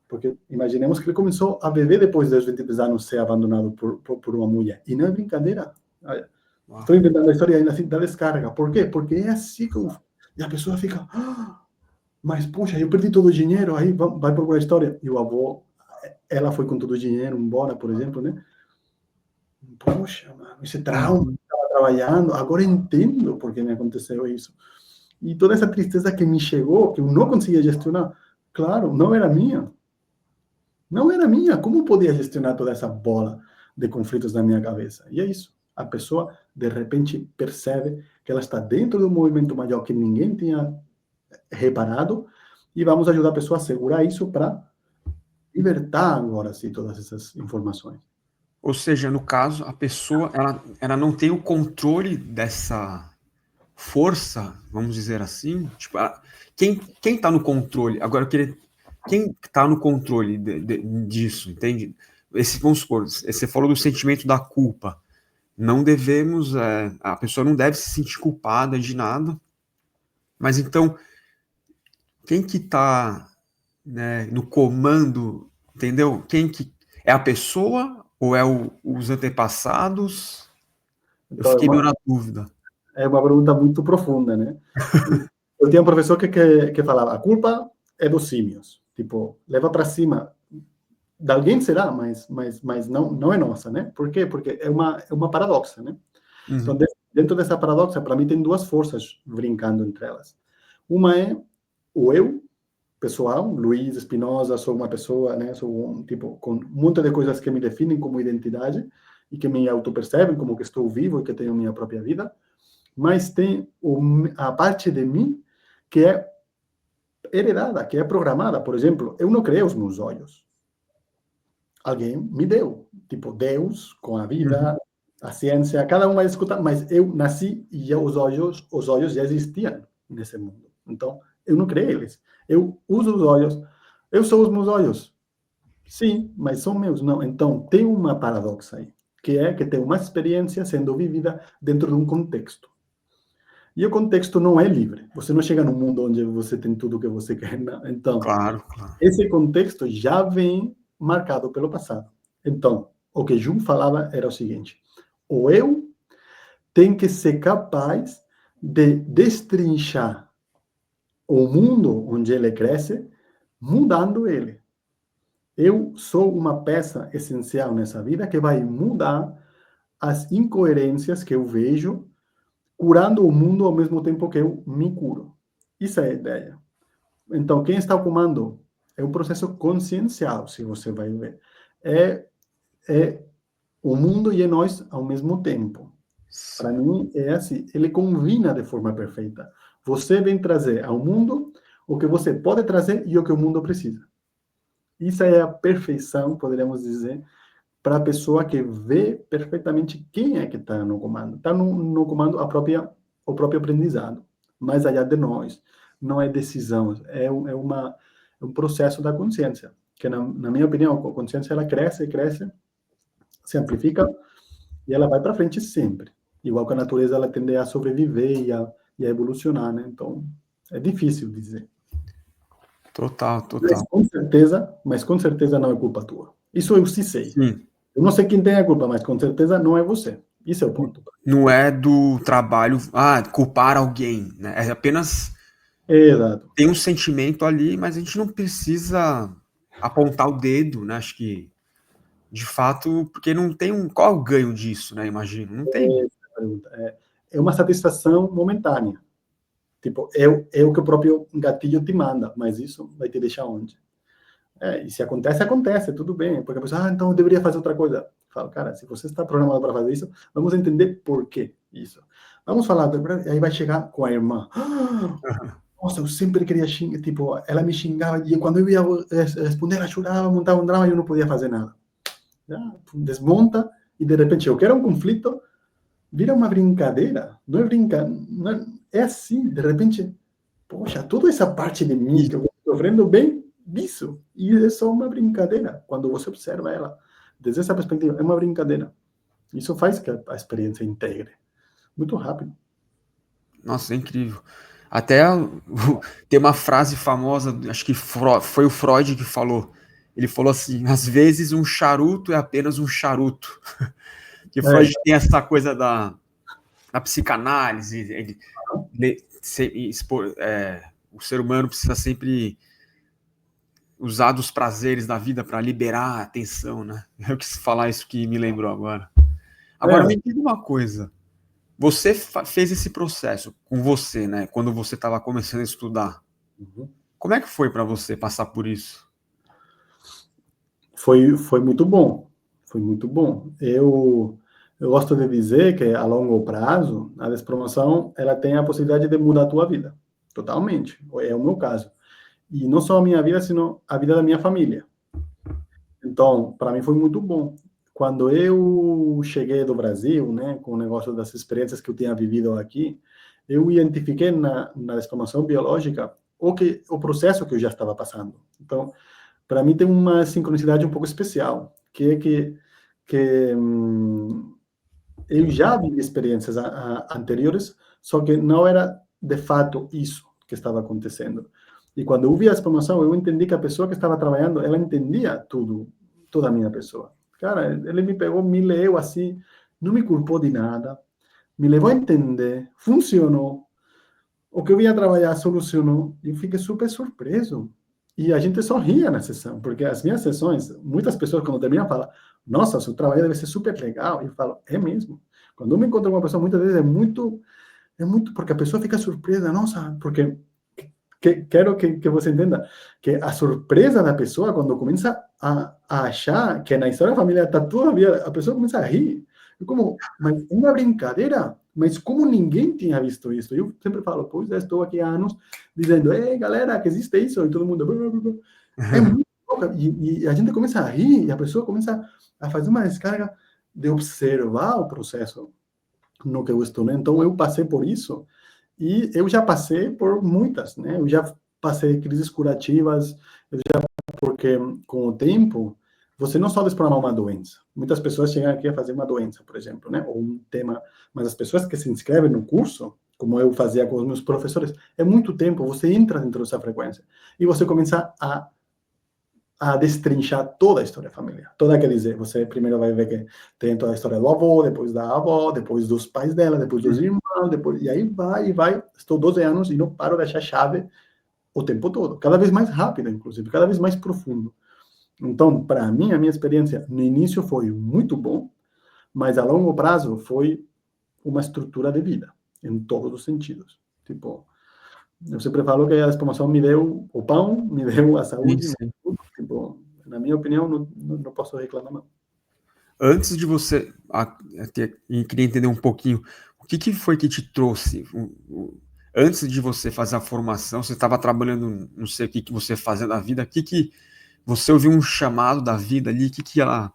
Porque imaginemos que ele começou a beber depois dos 23 anos, ser abandonado por uma mulher. E não é brincadeira. Olha, estou inventando a história ainda assim da descarga. Por quê? Porque é assim como... E a pessoa fica... Mas, puxa, eu perdi todo o dinheiro, aí vai procurar a história. E o avô, ela foi com todo o dinheiro embora, por exemplo, né? Poxa, mano, esse trauma que estava trabalhando, agora entendo por que me aconteceu isso. E toda essa tristeza que me chegou, que eu não conseguia gestionar, claro, não era minha. Não era minha. Como podia gestionar toda essa bola de conflitos na minha cabeça? E é isso. A pessoa, de repente, percebe que ela está dentro de um movimento maior que ninguém tinha reparado, e vamos ajudar a pessoa a segurar isso para libertar agora, sim, todas essas informações. Ou seja, no caso, a pessoa ela não tem o controle dessa força, vamos dizer assim. Tipo, quem está no controle? Agora, eu queria, quem está no controle disso, entende? Vamos supor, você falou do sentimento da culpa. Não devemos, a pessoa não deve se sentir culpada de nada. Mas então, quem que está, né, no comando, entendeu? Quem que é a pessoa ou é os antepassados? Eu Então, fiquei meio na dúvida. é uma pergunta muito profunda, né? Eu tinha um professor que falava, a culpa é dos símios. Tipo, leva para cima. De alguém será, mas não é nossa, né? Por quê? Porque é uma paradoxa, né? Então, Uhum. dentro dessa paradoxa, para mim, tem duas forças brincando entre elas. Uma é o eu, pessoal, Luiz Espinosa, sou uma pessoa, né? Sou um tipo com um monte de coisas que me definem como identidade e que me autopercebem como que estou vivo e que tenho minha própria vida. Mas tem a parte de mim que é heredada, que é programada. Por exemplo, eu não criei os meus olhos. Alguém me deu. Tipo, Deus, com a Uhum. vida, a ciência, cada um vai escutar, mas eu nasci e já os olhos já existiam nesse mundo. Então, eu não criei eles. Eu uso os olhos. Eu sou os meus olhos. Sim, mas são meus, não. Então, tem uma paradoxa aí, que é que tem uma experiência sendo vivida dentro de um contexto. E o contexto não é livre. Você não chega num mundo onde você tem tudo o que você quer. Não. Então, Claro, claro. esse contexto já vem marcado pelo passado. Então, o que Jung falava era o seguinte: o eu tem que ser capaz de destrinchar o mundo onde ele cresce, mudando ele. Eu sou uma peça essencial nessa vida que vai mudar as incoerências que eu vejo, curando o mundo ao mesmo tempo que eu me curo. Isso é a ideia. Então, quem está comando é um processo consciencial, se você vai ver. É o mundo e é nós ao mesmo tempo. Para mim, é assim, ele combina de forma perfeita. Você vem trazer ao mundo o que você pode trazer e o que o mundo precisa. Isso é a perfeição, poderíamos dizer, para a pessoa que vê perfeitamente quem é que está no comando. Está no comando o próprio aprendizado, mais allá de nós. Não é decisão, é um processo da consciência, que na minha opinião, a consciência ela cresce, cresce, se amplifica e ela vai para frente sempre. Igual que a natureza ela tende a sobreviver e a evolucionar, né? Então, é difícil dizer. Total, total. Mas com certeza não é culpa tua. Isso eu sim sei. Sim. Eu não sei quem tem a culpa, mas com certeza não é você. Isso é o ponto. Não é do trabalho, culpar alguém, né? É apenas Exato. tem um sentimento ali, mas a gente não precisa apontar o dedo, né? Acho que, de fato, porque não tem um. Qual é o ganho disso, né? Imagino. Não tem. Essa é a pergunta. É uma satisfação momentânea. Tipo, é o que o próprio gatilho te manda, mas isso vai te deixar onde? E se acontece, acontece, tudo bem. Porque a pessoa, então eu deveria fazer outra coisa. Eu falo, cara, se você está programado para fazer isso, vamos entender por que isso. Vamos falar, e aí vai chegar com a irmã. Nossa, eu sempre queria xingar, tipo, ela me xingava, e quando eu ia responder, ela chorava, montava um drama, e eu não podia fazer nada. Já, desmonta, e de repente eu quero um conflito, vira uma brincadeira. Não é não é assim, de repente, poxa, toda essa parte de mim que eu estou sofrendo bem disso. E é só uma brincadeira. Quando você observa ela, desde essa perspectiva, é uma brincadeira. Isso faz que a experiência integre. Muito rápido. Nossa, é incrível. Até tem uma frase famosa, acho que foi o Freud que falou. Ele falou assim: às vezes um charuto é apenas um charuto. Que o É, Freud tem essa coisa da psicanálise, o ser humano precisa sempre usar dos prazeres da vida para liberar a tensão, né? Eu quis falar isso que me lembrou agora. Agora me diga uma coisa. Você fez esse processo com você, né? Quando você estava começando a estudar. Como é que foi para você passar por isso? foi muito bom. Foi muito bom. Eu gosto de dizer que, a longo prazo, a despromoção ela tem a possibilidade de mudar a tua vida. Totalmente. É o meu caso. E não só a minha vida, sino a vida da minha família. Então, para mim foi muito bom. Quando eu cheguei do Brasil, né, com o negócio das experiências que eu tinha vivido aqui, eu identifiquei na despromoção biológica o processo que eu já estava passando. Então, para mim tem uma sincronicidade um pouco especial, que é que eu já vivi experiências anteriores, só que não era de fato isso que estava acontecendo. E quando eu vi a explanação, eu entendi que a pessoa que estava trabalhando, ela entendia tudo, toda a minha pessoa. Cara, ele me pegou, me leu assim, não me culpou de nada, me levou a entender, funcionou. O que eu vinha trabalhar solucionou, e eu fiquei super surpreso. E a gente só ria na sessão, porque as minhas sessões, muitas pessoas quando terminam falam, nossa, o seu trabalho deve ser super legal. E eu falo, é mesmo. Quando eu me encontro com uma pessoa, muitas vezes é muito, porque a pessoa fica surpresa, nossa, porque quero que você entenda que a surpresa da pessoa, quando começa a achar que na história da família está tudo bem, a pessoa começa a rir. Eu como, mas é uma brincadeira? Mas como ninguém tinha visto isso? Eu sempre falo, pois já estou aqui há anos dizendo, ei, galera, que existe isso, e todo mundo... Blá, blá, blá. É muito louco. E a gente começa a rir, e a pessoa começa a fazer uma descarga de observar o processo no que eu estou, né? Então, eu passei por isso, e eu já passei por muitas, né? Eu já passei crises curativas, porque com o tempo, você não só desprogramar uma doença. Muitas pessoas chegam aqui a fazer uma doença, por exemplo, né? Ou um tema, mas as pessoas que se inscrevem no curso, como eu fazia com os meus professores, é muito tempo, você entra dentro dessa frequência e você começa a destrinchar toda a história familiar. Toda, quer dizer, você primeiro vai ver que tem toda a história do avô, depois da avó, depois dos pais dela, depois dos irmãos, depois, e aí vai, e vai. Estou 12 anos e não paro de achar chave o tempo todo. Cada vez mais rápido, inclusive, cada vez mais profundo. Então, para mim, a minha experiência no início foi muito bom, mas a longo prazo foi uma estrutura de vida, em todos os sentidos. Tipo, eu sempre falo que a expansão me deu o pão, me deu a Sim, saúde, sim. tudo. Tipo, na minha opinião, não posso reclamar, não. Antes de você, eu queria entender um pouquinho, o que foi que te trouxe? Antes de você fazer a formação, você estava trabalhando, não sei o que você fazia da vida, que você ouviu um chamado da vida ali, que a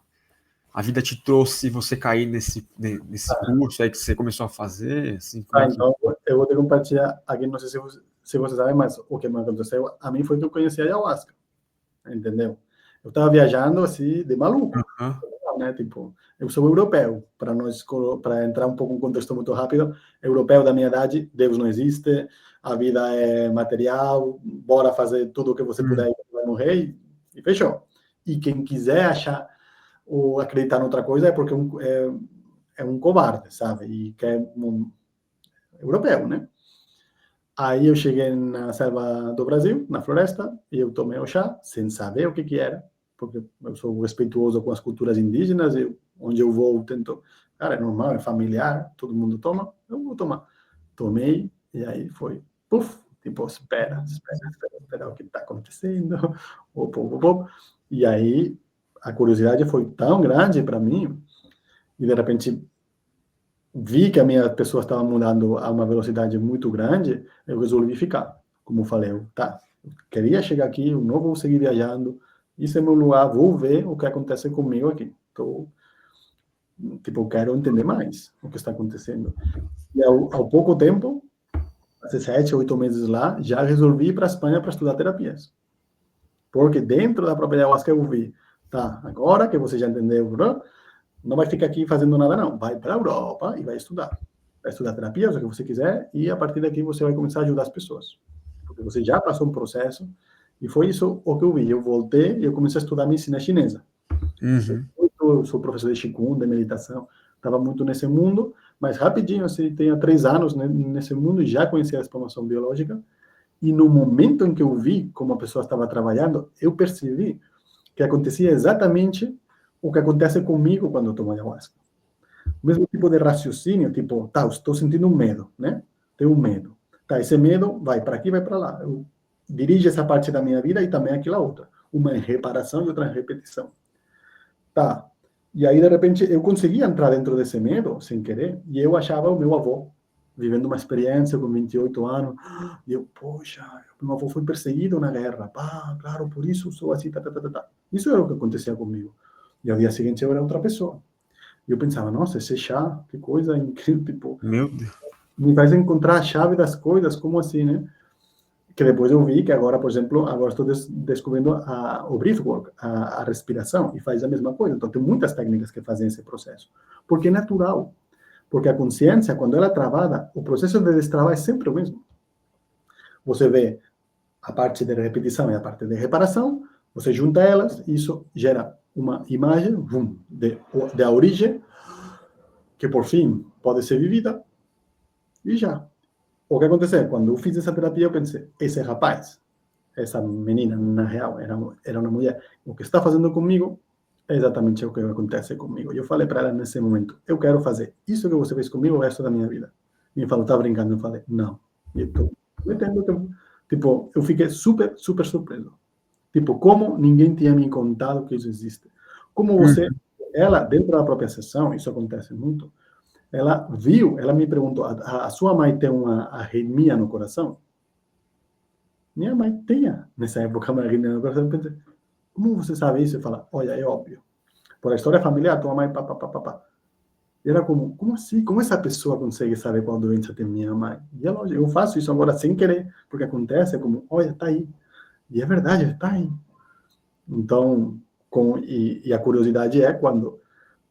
vida te trouxe você cair nesse curso aí que você começou a fazer, assim, como é que... Então, eu vou te compartilhar aqui, não sei se você sabe, mas o que me aconteceu a mim foi que eu conheci a ayahuasca, entendeu? Eu estava viajando, assim, de maluco, Aham. né? Tipo, eu sou europeu, para entrar um pouco em contexto muito rápido, europeu da minha idade, Deus não existe, a vida é material, bora fazer tudo o que você puder e você vai morrer, e fechou. E quem quiser achar ou acreditar em outra coisa é porque é um covarde, sabe? E quer um europeu, né? Aí eu cheguei na selva do Brasil, na floresta, e eu tomei o chá, sem saber o que era, porque eu sou respeituoso com as culturas indígenas, e onde eu vou, eu tento... Cara, é normal, é familiar, todo mundo toma, eu vou tomar. Tomei, e aí foi, puf, tipo, espera o que está acontecendo, e aí a curiosidade foi tão grande para mim, e de repente vi que a minha pessoa estava mudando a uma velocidade muito grande, eu resolvi ficar. Como eu falei, eu queria chegar aqui, eu não vou seguir viajando, isso é meu lugar, vou ver o que acontece comigo aqui. Então, tipo, eu quero entender mais o que está acontecendo. E ao pouco tempo, há 7, 8 meses lá, já resolvi ir para a Espanha para estudar terapias. Porque dentro da própria ayahuasca eu vi, tá, agora que você já entendeu, não vai ficar aqui fazendo nada, não. Vai para a Europa e vai estudar. Vai estudar terapias, o que você quiser, e a partir daqui você vai começar a ajudar as pessoas. Porque você já passou um processo, e foi isso o que eu vi. Eu voltei e eu comecei a estudar medicina chinesa. Eu sou professor de Qigong, de meditação, estava muito nesse mundo, mas rapidinho, assim, tenho 3 anos nesse mundo e já conhecia a explanação biológica, e no momento em que eu vi como a pessoa estava trabalhando, eu percebi que acontecia exatamente o que acontece comigo quando eu tomo ayahuasca. O mesmo tipo de raciocínio, tipo, tá, eu estou sentindo um medo, né? Tenho um medo. Tá, esse medo vai para aqui, vai para lá. Eu dirijo essa parte da minha vida e também aquela outra. Uma em reparação e outra em repetição. Tá. E aí, de repente, eu conseguia entrar dentro desse medo, sem querer, e eu achava o meu avô, vivendo uma experiência com 28 anos, e eu, poxa, meu avô foi perseguido na guerra, pá, claro, por isso sou assim, tá, tá, tá, tá. Isso era o que acontecia comigo. E ao dia seguinte eu era outra pessoa. E eu pensava, nossa, esse chá, que coisa incrível, tipo, Meu Deus. me faz encontrar a chave das coisas, como assim, né? Que depois eu vi que agora, por exemplo, agora estou descobrindo o breathwork, a respiração, e faz a mesma coisa. Então, tem muitas técnicas que fazem esse processo. Porque é natural. Porque a consciência, quando ela é travada, o processo de destravar é sempre o mesmo. Você vê a parte de repetição e a parte de reparação, você junta elas, e isso gera uma imagem de a origem, que por fim pode ser vivida, e já. O que aconteceu? Quando eu fiz essa terapia, eu pensei, esse rapaz, essa menina, na real, era uma mulher, o que está fazendo comigo é exatamente o que acontece comigo. E eu falei para ela nesse momento, eu quero fazer isso que você fez comigo o resto da minha vida. E me falou, tá brincando? Eu falei, não. E eu entendo que, tipo, eu fiquei super, super surpreso. Tipo, como ninguém tinha me contado que isso existe. Como você, ela, dentro da própria sessão, isso acontece muito, ela viu, ela me perguntou, a sua mãe tem uma arritmia no coração? Minha mãe tinha, nessa época, uma arritmia no coração. Eu pensei, como você sabe isso? Eu falo, olha, é óbvio. Por a história familiar, tua mãe, papapá. E era como assim? Como essa pessoa consegue saber qual doença tem minha mãe? E ela, eu faço isso agora sem querer, porque acontece, é como, olha, tá aí. E é verdade, está aí. Então, e a curiosidade é quando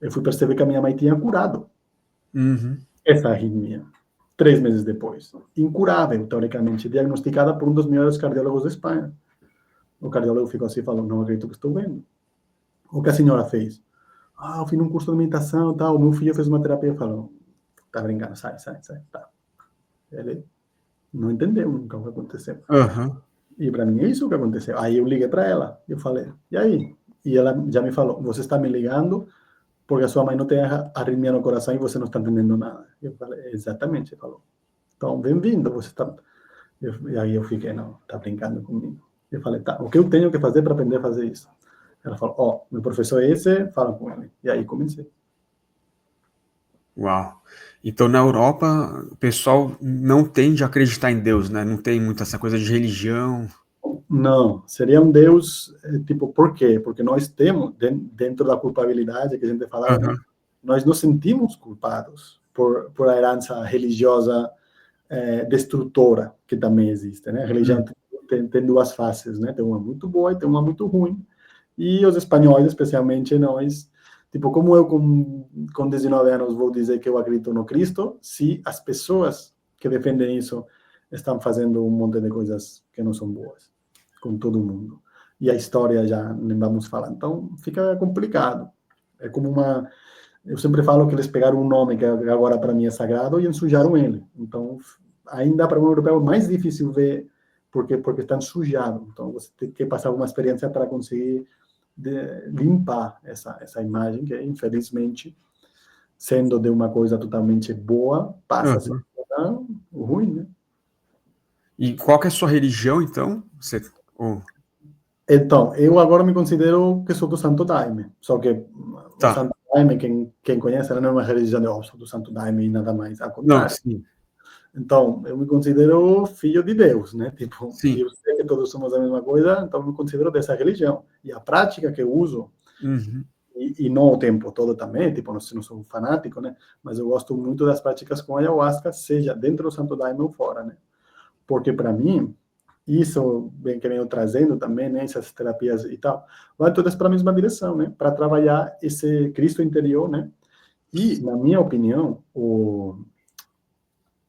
eu fui perceber que a minha mãe tinha curado essa arritmia. 3 meses depois. Incurável, teoricamente, diagnosticada por um dos melhores cardiólogos da Espanha. O cardiólogo ficou assim e falou, não acredito que estou vendo. O que a senhora fez? Ah, eu fiz um curso de meditação, tal, o meu filho fez uma terapia. Falou, tá brincando, sai, tá. Ele não entendeu nunca o que aconteceu. E para mim é isso que aconteceu. Aí eu liguei para ela, eu falei, e aí? E ela já me falou, você está me ligando porque a sua mãe não tem arritmia no coração e você não está entendendo nada. Eu falei, exatamente, ele falou. Então, bem-vindo, você está... E aí eu fiquei, não, tá brincando comigo. Eu falei, tá, o que eu tenho que fazer para aprender a fazer isso? Ela falou, ó, meu professor é esse, fala com ele. E aí comecei. Uau. Então, na Europa, o pessoal não tende a acreditar em Deus, né? Não tem muito essa coisa de religião. Não, seria um Deus, tipo, por quê? Porque nós temos, dentro da culpabilidade que a gente falava, né? Nós nos sentimos culpados por a herança religiosa destrutora que também existe, né? A religião tem 2 faces, né? Tem uma muito boa e tem uma muito ruim. E os espanhóis, especialmente nós, tipo, como eu com 19 anos vou dizer que eu acredito no Cristo, se as pessoas que defendem isso estão fazendo um monte de coisas que não são boas com todo mundo. E a história já nem vamos falar. Então, fica complicado. É como uma... Eu sempre falo que eles pegaram um nome que agora para mim é sagrado e ensujaram ele. Então, ainda para um europeu é mais difícil ver porque está ensujado. Então, você tem que passar uma experiência para conseguir limpar essa imagem que, infelizmente, sendo de uma coisa totalmente boa, passa a ser ruim, né? E qual que é a sua religião, então? Você, oh, Então, eu agora me considero que sou do Santo Daime. Só que o tá. Santo Daime, quem conhece, ela não é uma religião de sou do Santo Daime e nada mais. Ao Não, contrário. sim, Então, eu me considero filho de Deus, né? Tipo, sim. eu sei que todos somos a mesma coisa, então eu me considero dessa religião. E a prática que eu uso, Uhum. e não o tempo todo também, tipo, não sou um fanático, né? Mas eu gosto muito das práticas com ayahuasca, seja dentro do Santo Daime ou fora, né? Porque para mim, isso bem que venho trazendo também, né? Essas terapias e tal, vai todas para a mesma direção, né? Para trabalhar esse Cristo interior, né? E, na minha opinião,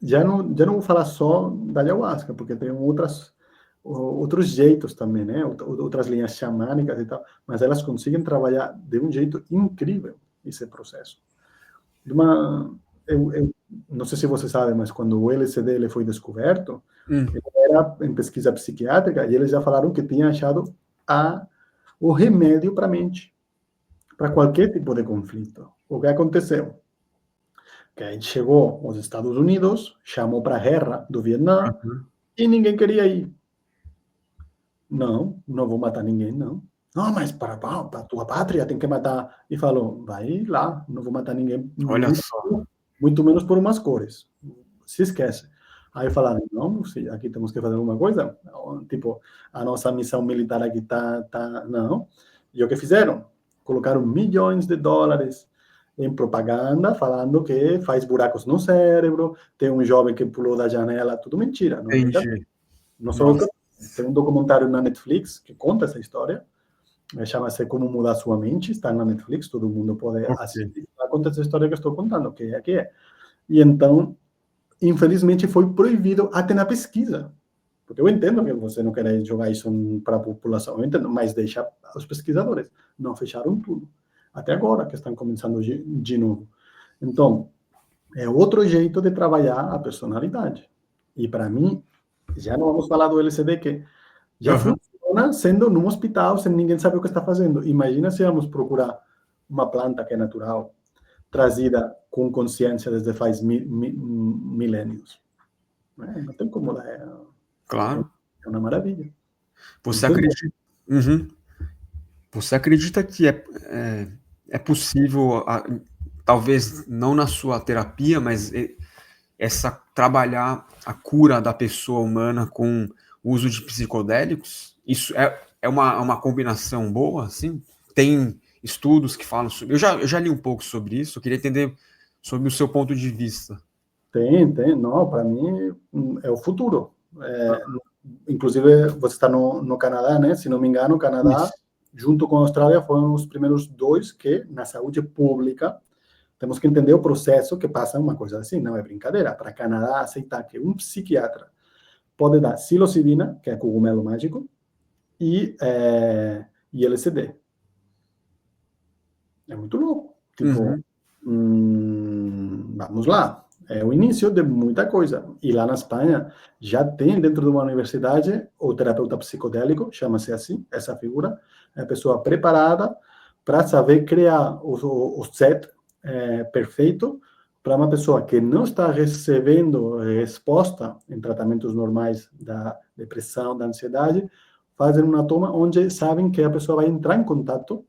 já não vou falar só da ayahuasca, porque tem outros jeitos também, né? Outras linhas xamânicas e tal, mas elas conseguem trabalhar de um jeito incrível esse processo. De uma, eu não sei se você sabe, mas quando o LSD ele foi descoberto, ele era em pesquisa psiquiátrica e eles já falaram que tinha achado o remédio para a mente, para qualquer tipo de conflito. O que aconteceu? Que a gente chegou aos Estados Unidos, chamou para a guerra do Vietnã Uhum. e ninguém queria ir. Não, não vou matar ninguém, não. Não, mas para a tua pátria tem que matar. E falou, vai lá, não vou matar ninguém, Olha só. muito menos por umas cores. Se esquece. Aí falaram, não, aqui temos que fazer alguma coisa. Tipo, a nossa missão militar aqui não. E o que fizeram? Colocaram milhões de dólares em propaganda, falando que faz buracos no cérebro, tem um jovem que pulou da janela, tudo mentira, não é brincadeira. Entendi. Não sou eu Nossa. que... Tem um documentário na Netflix que conta essa história, chama-se Como Mudar Sua Mente, está na Netflix, todo mundo pode Ok. assistir. Conta essa história que eu estou contando, que é que é. E então, infelizmente, foi proibido até na pesquisa. Porque eu entendo que você não quer jogar isso para a população, eu entendo, mas deixa os pesquisadores. Não fecharam tudo. Até agora, que estão começando de novo. Então, é outro jeito de trabalhar a personalidade. E para mim, já não vamos falar do LCD, que já Aham. funciona sendo num hospital, sem ninguém saber o que está fazendo. Imagina se vamos procurar uma planta que é natural, trazida com consciência desde faz milênios. Não tem como lá, Claro. é uma maravilha. Você Entendeu? acredita, uhum. Você acredita que é possível, talvez não na sua terapia, mas trabalhar a cura da pessoa humana com o uso de psicodélicos? Isso é uma combinação boa, assim? Tem estudos que falam sobre... Eu já li um pouco sobre isso, eu queria entender sobre o seu ponto de vista. Tem. Não, para mim é o futuro. Inclusive, você está no Canadá, né? Se não me engano, o Canadá, Isso. junto com a Austrália, foram os primeiros dois que, na saúde pública, temos que entender o processo que passa uma coisa assim, não é brincadeira. Para Canadá aceitar que um psiquiatra pode dar psilocibina, que é cogumelo mágico, e LSD. É muito louco. Tipo, Uhum. vamos lá. É o início de muita coisa. E lá na Espanha já tem dentro de uma universidade o terapeuta psicodélico, chama-se assim, essa figura, é a pessoa preparada para saber criar o set perfeito para uma pessoa que não está recebendo resposta em tratamentos normais da depressão, da ansiedade, fazer uma toma onde sabem que a pessoa vai entrar em contato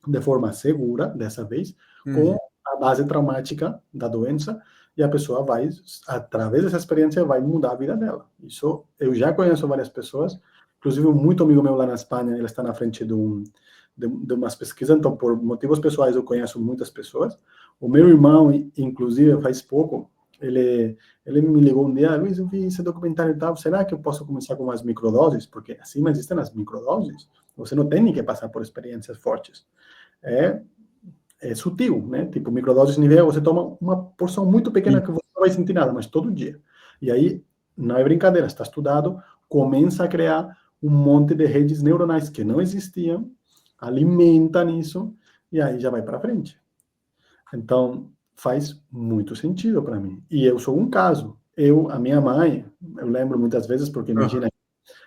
de forma segura, dessa vez, com Uhum. a base traumática da doença, e a pessoa vai, através dessa experiência, vai mudar a vida dela. Isso, eu já conheço várias pessoas, inclusive um muito amigo meu lá na Espanha, ele está na frente de umas pesquisas, então, por motivos pessoais, eu conheço muitas pessoas. O meu irmão, inclusive, faz pouco, ele me ligou um dia, Luiz, eu vi esse documentário e tal, será que eu posso começar com umas microdoses? Porque assim existem as microdoses, você não tem nem que passar por experiências fortes. É sutil, né? Tipo, microdoses nível, você toma uma porção muito pequena Sim. que você não vai sentir nada, mas todo dia. E aí, não é brincadeira, está estudado, começa a criar um monte de redes neuronais que não existiam, alimenta nisso, e aí já vai para frente. Então, faz muito sentido para mim. E eu sou um caso. A minha mãe, eu lembro muitas vezes, porque Aham. imagina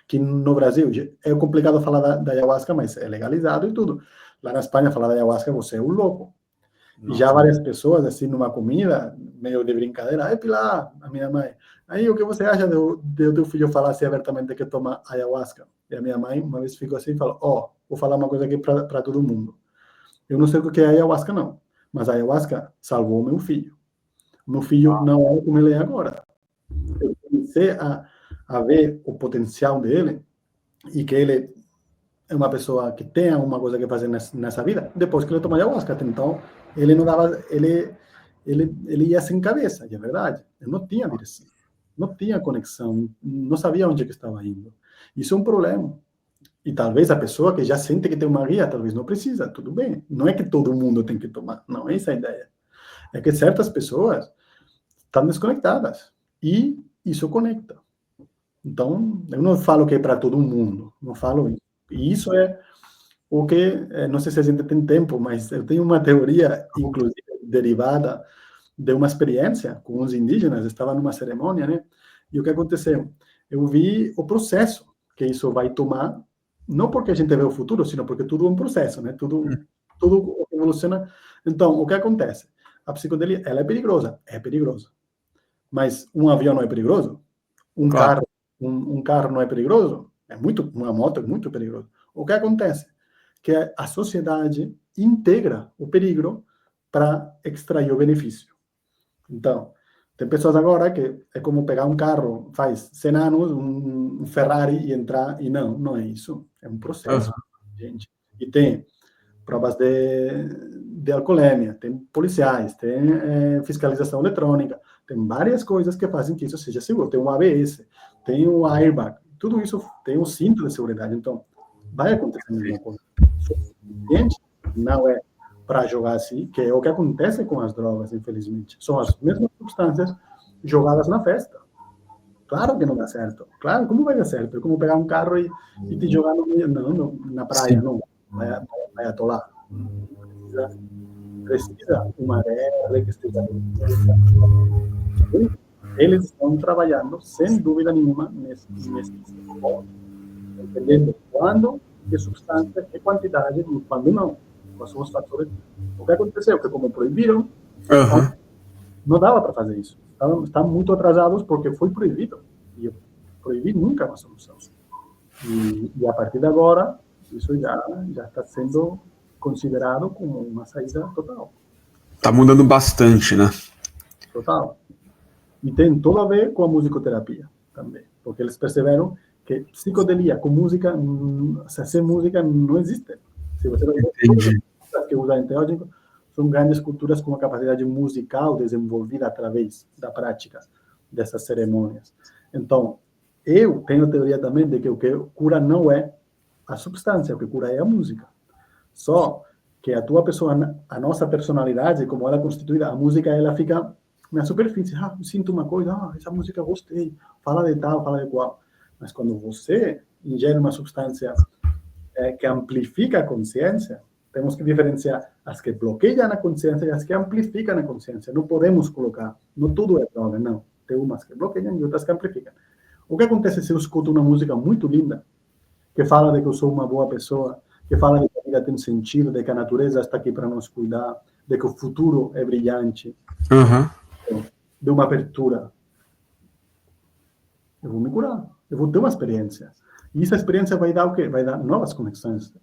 que no Brasil é complicado falar da ayahuasca, mas é legalizado e tudo. Lá na Espanha, falar da ayahuasca, você é um louco. E já várias pessoas, assim, numa comida, meio de brincadeira, ai, Pilar, a minha mãe, aí o que você acha de o teu filho falar assim abertamente que toma ayahuasca? E a minha mãe uma vez ficou assim e falou, vou falar uma coisa aqui para todo mundo. Eu não sei o que é ayahuasca, não, mas a ayahuasca salvou meu filho. Meu filho não é como ele é agora. Eu comecei a ver o potencial dele e que ele é uma pessoa que tem alguma coisa que fazer nessa vida, depois que ele toma ayahuasca. Então, ele não dava, ele ia sem cabeça, é verdade. Ele não tinha direção, não tinha conexão, não sabia onde que estava indo. Isso é um problema. E talvez a pessoa que já sente que tem uma guia, talvez não precisa, tudo bem. Não é que todo mundo tem que tomar, não é essa a ideia. É que certas pessoas estão desconectadas e isso conecta. Então, eu não falo que é para todo mundo, não falo isso. E isso é o que, não sei se a gente tem tempo, mas eu tenho uma teoria, inclusive, derivada de uma experiência com os indígenas, estava numa cerimônia, né? E o que aconteceu? Eu vi o processo que isso vai tomar, não porque a gente vê o futuro, sino porque tudo é um processo, né? Tudo evoluciona. Então, o que acontece? A psicodelia, ela é perigosa? É perigosa. Mas um avião não é perigoso? Claro. Um carro não é perigoso? Uma moto é muito perigoso. O que acontece? Que a sociedade integra o perigo para extrair o benefício. Então, tem pessoas agora que é como pegar um carro, faz 100 anos, um Ferrari e entrar, e não é isso. É um processo, gente. E tem provas de alcoolemia, tem policiais, tem fiscalização eletrônica, tem várias coisas que fazem que isso seja seguro. Tem um ABS, tem um airbag, tudo isso tem um cinto de segurança. Então, vai acontecer a mesma coisa. Gente, não é para jogar assim, que é o que acontece com as drogas, infelizmente. São as mesmas substâncias jogadas na festa. Claro que não dá certo. Claro, como vai dar certo? É como pegar um carro e te jogar na praia, não. Vai atolar. Precisa uma DR que esteja. Eles estão trabalhando, sem dúvida nenhuma, nesse ponto, entendendo quando, que substância, que quantidade, e quando não. Quais são os fatores? O que aconteceu? Que como proibiram, não dava para fazer isso. Estão muito atrasados porque foi proibido. E proibir nunca é uma solução. E a partir de agora, isso já está sendo considerado como uma saída total. Está mudando bastante, né? Total. E tem tudo a ver com a musicoterapia também. Porque eles perceberam que psicodelia com música, sem música, não existe. Se você vai ver, que usam enteógeno, são grandes culturas com uma capacidade musical desenvolvida através da prática dessas cerimônias. Então, eu tenho a teoria também de que o que cura não é a substância, o que cura é a música. Só que a tua pessoa, a nossa personalidade, como ela é constituída, a música, ela fica na superfície. Sinto uma coisa, essa música gostei, fala de tal, fala de qual. Mas quando você ingere uma substância que amplifica a consciência, temos que diferenciar as que bloqueiam a consciência e as que amplificam a consciência. Não podemos colocar, não tudo é droga, não. Tem umas que bloqueiam e outras que amplificam. O que acontece se eu escuto uma música muito linda, que fala de que eu sou uma boa pessoa, que fala de que a vida tem sentido, de que a natureza está aqui para nos cuidar, de que o futuro é brilhante, de uma abertura? Eu vou me curar, eu vou ter uma experiência. E essa experiência vai dar o quê? Vai dar novas conexões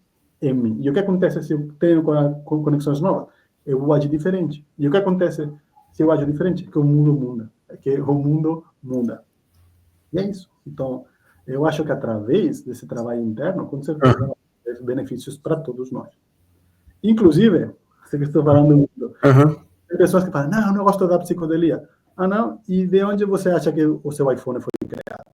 em mim. E o que acontece se eu tenho conexões novas? Eu vou agir diferente. E o que acontece se eu agir diferente? Que o mundo muda. Que o mundo muda. E é isso. Então, eu acho que através desse trabalho interno, com certeza, vai ter benefícios para todos nós. Inclusive, sei que estou falando muito, tem pessoas que falam, não gosto da psicodelia. Não? E de onde você acha que o seu iPhone foi criado?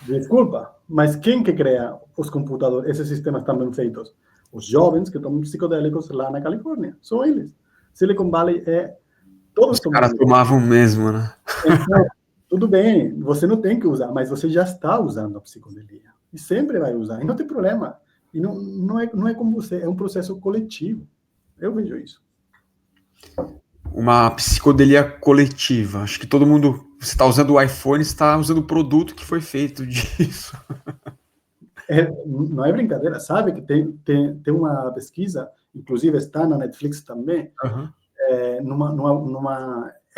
Desculpa, mas quem que cria os computadores, esses sistemas também feitos? Os jovens que tomam psicodélicos lá na Califórnia. São eles. Silicon Valley todos os caras tomavam mesmo, né? Então, tudo bem, você não tem que usar, mas você já está usando a psicodelia. E sempre vai usar, e não tem problema. E não é como você, é um processo coletivo. Eu vejo isso. Uma psicodelia coletiva. Acho que todo mundo, você está usando o iPhone, está usando o produto que foi feito disso. não é brincadeira, sabe que tem uma pesquisa, inclusive está na Netflix também, Aham.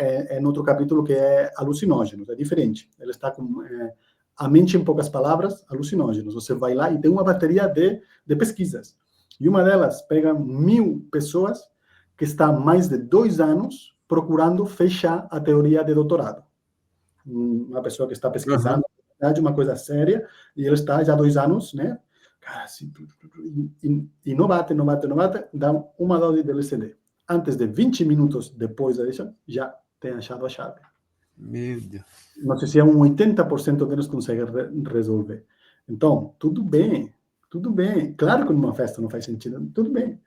em outro capítulo que é alucinógenos, é diferente. Ele está com a mente em poucas palavras, alucinógenos. Você vai lá e tem uma bateria de pesquisas. E uma delas pega 1.000 pessoas que estão há mais de 2 anos procurando fechar a teoria de doutorado. Uma pessoa que está pesquisando, uma coisa séria, e ele está já há 2 anos, né? Cara, assim, e não bate, dá uma dose de LSD. Antes de 20 minutos depois da deixa, já tem achado a chave. Meu Deus. Não sei se é um 80% deles consegue resolver. Então, tudo bem. Claro que numa festa não faz sentido, tudo bem.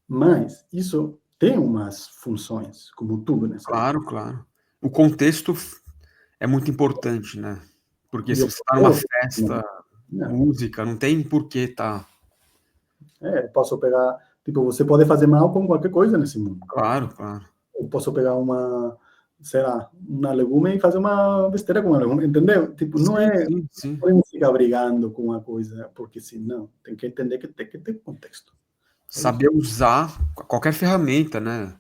Mas isso tem umas funções, como tudo nessa vida. Claro, claro. O contexto é muito importante, né? Porque E se eu, você está numa festa, não, música, não tem por que tá. posso pegar, tipo, você pode fazer mal com qualquer coisa nesse mundo. Claro, claro. Eu posso pegar sei lá, uma legume e fazer uma besteira com uma legume, entendeu? Tipo, não é, Sim. podemos ficar brigando com uma coisa, porque senão tem que entender que tem que ter contexto. É isso. Saber usar qualquer ferramenta, né?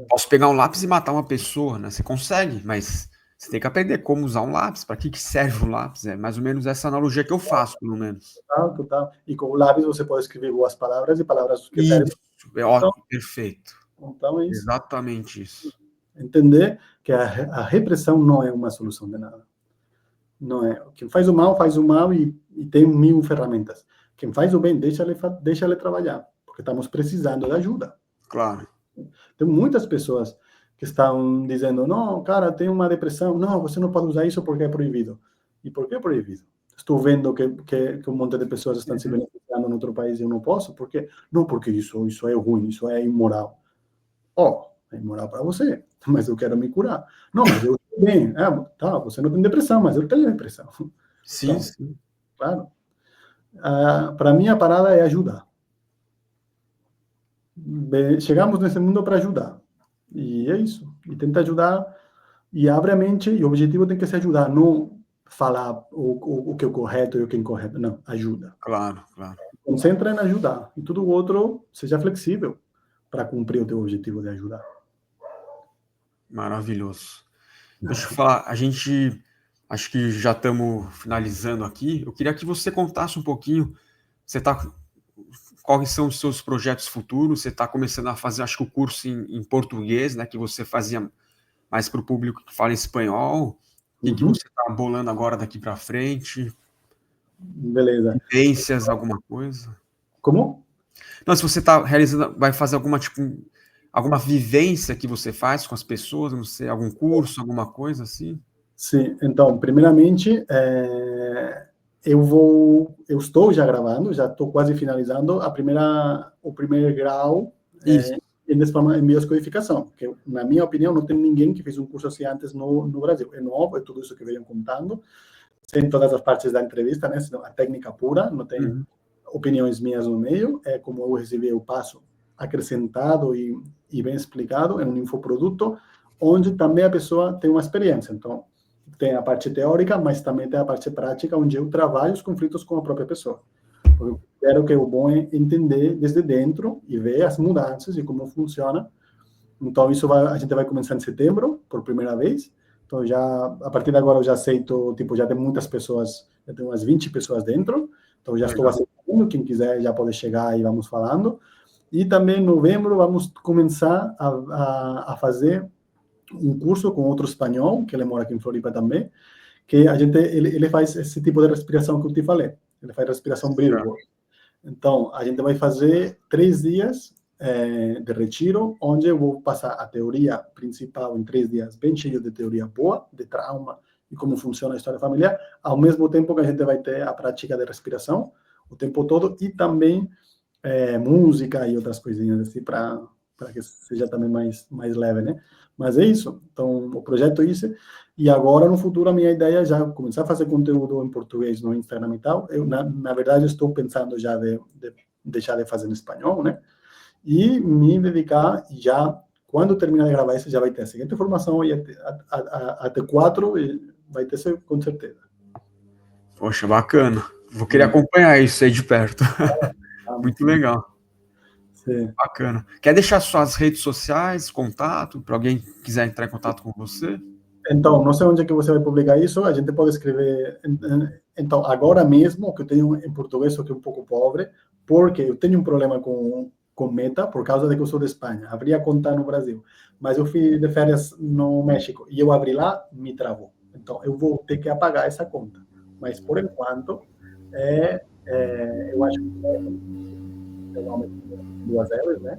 Posso pegar um lápis e matar uma pessoa, né? Você consegue, mas você tem que aprender como usar um lápis, para que serve o lápis. É mais ou menos essa analogia que eu faço, pelo menos. Total. E com o lápis você pode escrever boas palavras e palavras que servem. Isso, é ótimo, perfeito. Então é isso. Exatamente isso. Entender que a repressão não é uma solução de nada. Não é. Quem faz o mal e tem 1.000 ferramentas. Quem faz o bem, deixa ele trabalhar, porque estamos precisando de ajuda. Claro. Tem muitas pessoas que estão dizendo, não, cara, tem uma depressão, não, você não pode usar isso porque é proibido. E por que é proibido? Estou vendo que um monte de pessoas estão se beneficiando em outro país e eu não posso, porque não, porque isso é ruim, isso é imoral. É imoral para você, mas eu quero me curar. Não, mas eu estou bem. Tá, você não tem depressão, mas eu tenho depressão. Sim. Claro. Para mim, a parada é ajudar. Chegamos nesse mundo para ajudar. E é isso. E tenta ajudar e abre a mente. E o objetivo tem que ser ajudar, não falar o que é o correto e o que é incorreto. Não, ajuda. Claro. Concentra em ajudar. E tudo o outro, seja flexível para cumprir o teu objetivo de ajudar. Maravilhoso. Deixa eu falar, acho que já estamos finalizando aqui. Eu queria que você contasse um pouquinho. Quais são os seus projetos futuros? Você está começando a fazer, acho que o curso em português, né? Que você fazia mais para o público que fala espanhol. O que você está bolando agora daqui para frente? Beleza. Vivências, alguma coisa? Como? Não, se você está realizando, vai fazer alguma vivência que você faz com as pessoas, não sei, algum curso, alguma coisa assim? Sim, então, primeiramente, eu estou já gravando, já estou quase finalizando o primeiro grau Isso. em bioscodificação, que, na minha opinião, não tem ninguém que fez um curso assim antes no Brasil. É novo, é tudo isso que venho contando, sem todas as partes da entrevista, né? Senão a técnica pura, não tem opiniões minhas no meio, é como eu recebi o passo acrescentado e bem explicado em um infoproduto, onde também a pessoa tem uma experiência. Então, tem a parte teórica, mas também tem a parte prática, onde eu trabalho os conflitos com a própria pessoa. Eu quero que o bom é entender desde dentro e ver as mudanças e como funciona. Então, a gente vai começar em setembro, por primeira vez. Então, a partir de agora, eu já aceito, já tem muitas pessoas, já tem umas 20 pessoas dentro. Então, já estou aceitando, quem quiser já pode chegar e vamos falando. E também em novembro, vamos começar a fazer um curso com outro espanhol, que ele mora aqui em Floripa também, que ele faz esse tipo de respiração que eu te falei. Ele faz respiração breathwork. Então, a gente vai fazer 3 dias de retiro, onde eu vou passar a teoria principal em 3 dias, bem cheio de teoria boa, de trauma e como funciona a história familiar, ao mesmo tempo que a gente vai ter a prática de respiração o tempo todo e também música e outras coisinhas assim para que seja também mais leve, né? Mas é isso. Então, o projeto é isso. E agora, no futuro, a minha ideia é já começar a fazer conteúdo em português no Instagram e tal. Eu, na verdade, estou pensando já de deixar de fazer em espanhol, né? E me dedicar já, quando terminar de gravar isso, já vai ter a seguinte formação e até 4 vai ter com certeza. Poxa, bacana. Vou querer acompanhar isso aí de perto. Vamos, Muito legal. sim. Bacana. Quer deixar suas redes sociais, contato, para alguém que quiser entrar em contato com você? Então, não sei onde é que você vai publicar isso, a gente pode escrever. Então, agora mesmo, o que eu tenho em português, só que é um pouco pobre, porque eu tenho um problema com Meta, por causa de que eu sou de Espanha. Abri a conta no Brasil, mas eu fui de férias no México e eu abri lá, me travou. Então, eu vou ter que apagar essa conta. Mas, por enquanto, eu acho que é o nome duas L's, né?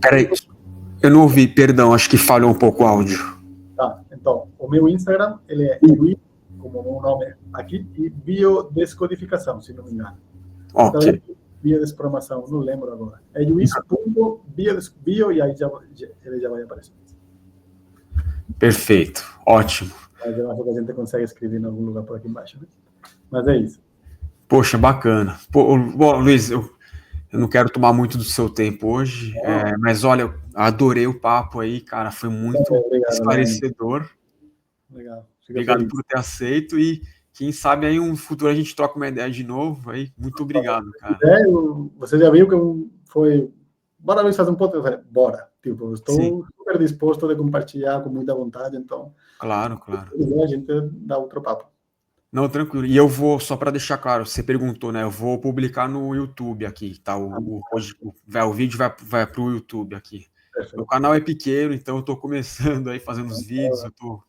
Peraí, eu não ouvi, perdão, acho que falhou um pouco o áudio. Tá, então, o meu Instagram, ele é Luiz, como o meu nome aqui, e biodescodificação, se não me engano. Ok. Biodesprogramação, não lembro agora. É luiz.bio, e aí ele já vai aparecer. Perfeito, ótimo. Mas eu acho que a gente consegue escrever em algum lugar por aqui embaixo, né? Mas é isso. Bom, bacana. Bom, Luiz, eu não quero tomar muito do seu tempo hoje, mas olha, eu adorei o papo aí, cara, foi muito esclarecedor. Legal. Obrigado por ter aceito e quem sabe aí um futuro a gente troca uma ideia de novo aí. Muito obrigado, cara. Você já viu que foi... Bora, Luiz, fazer um podcast? Bora. Tipo, eu estou super disposto a compartilhar com muita vontade, então... Claro. A gente dá outro papo. Não, tranquilo. E eu vou, só para deixar claro, você perguntou, né? Eu vou publicar no YouTube aqui, tá? O vídeo vai para o YouTube aqui. Perfeito. Meu canal é pequeno, então eu estou começando aí fazendo os vídeos, eu estou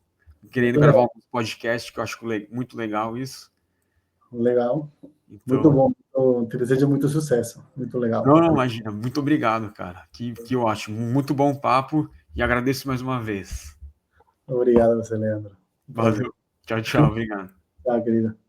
querendo gravar um podcast, que eu acho muito legal isso. Legal. Então, muito bom. Eu te desejo muito sucesso. Muito legal. Não, imagina. Muito obrigado, cara. Que ótimo. Muito bom papo e agradeço mais uma vez. Obrigado a você, Leandro. Valeu. Tchau. Obrigado. Tchau, querida.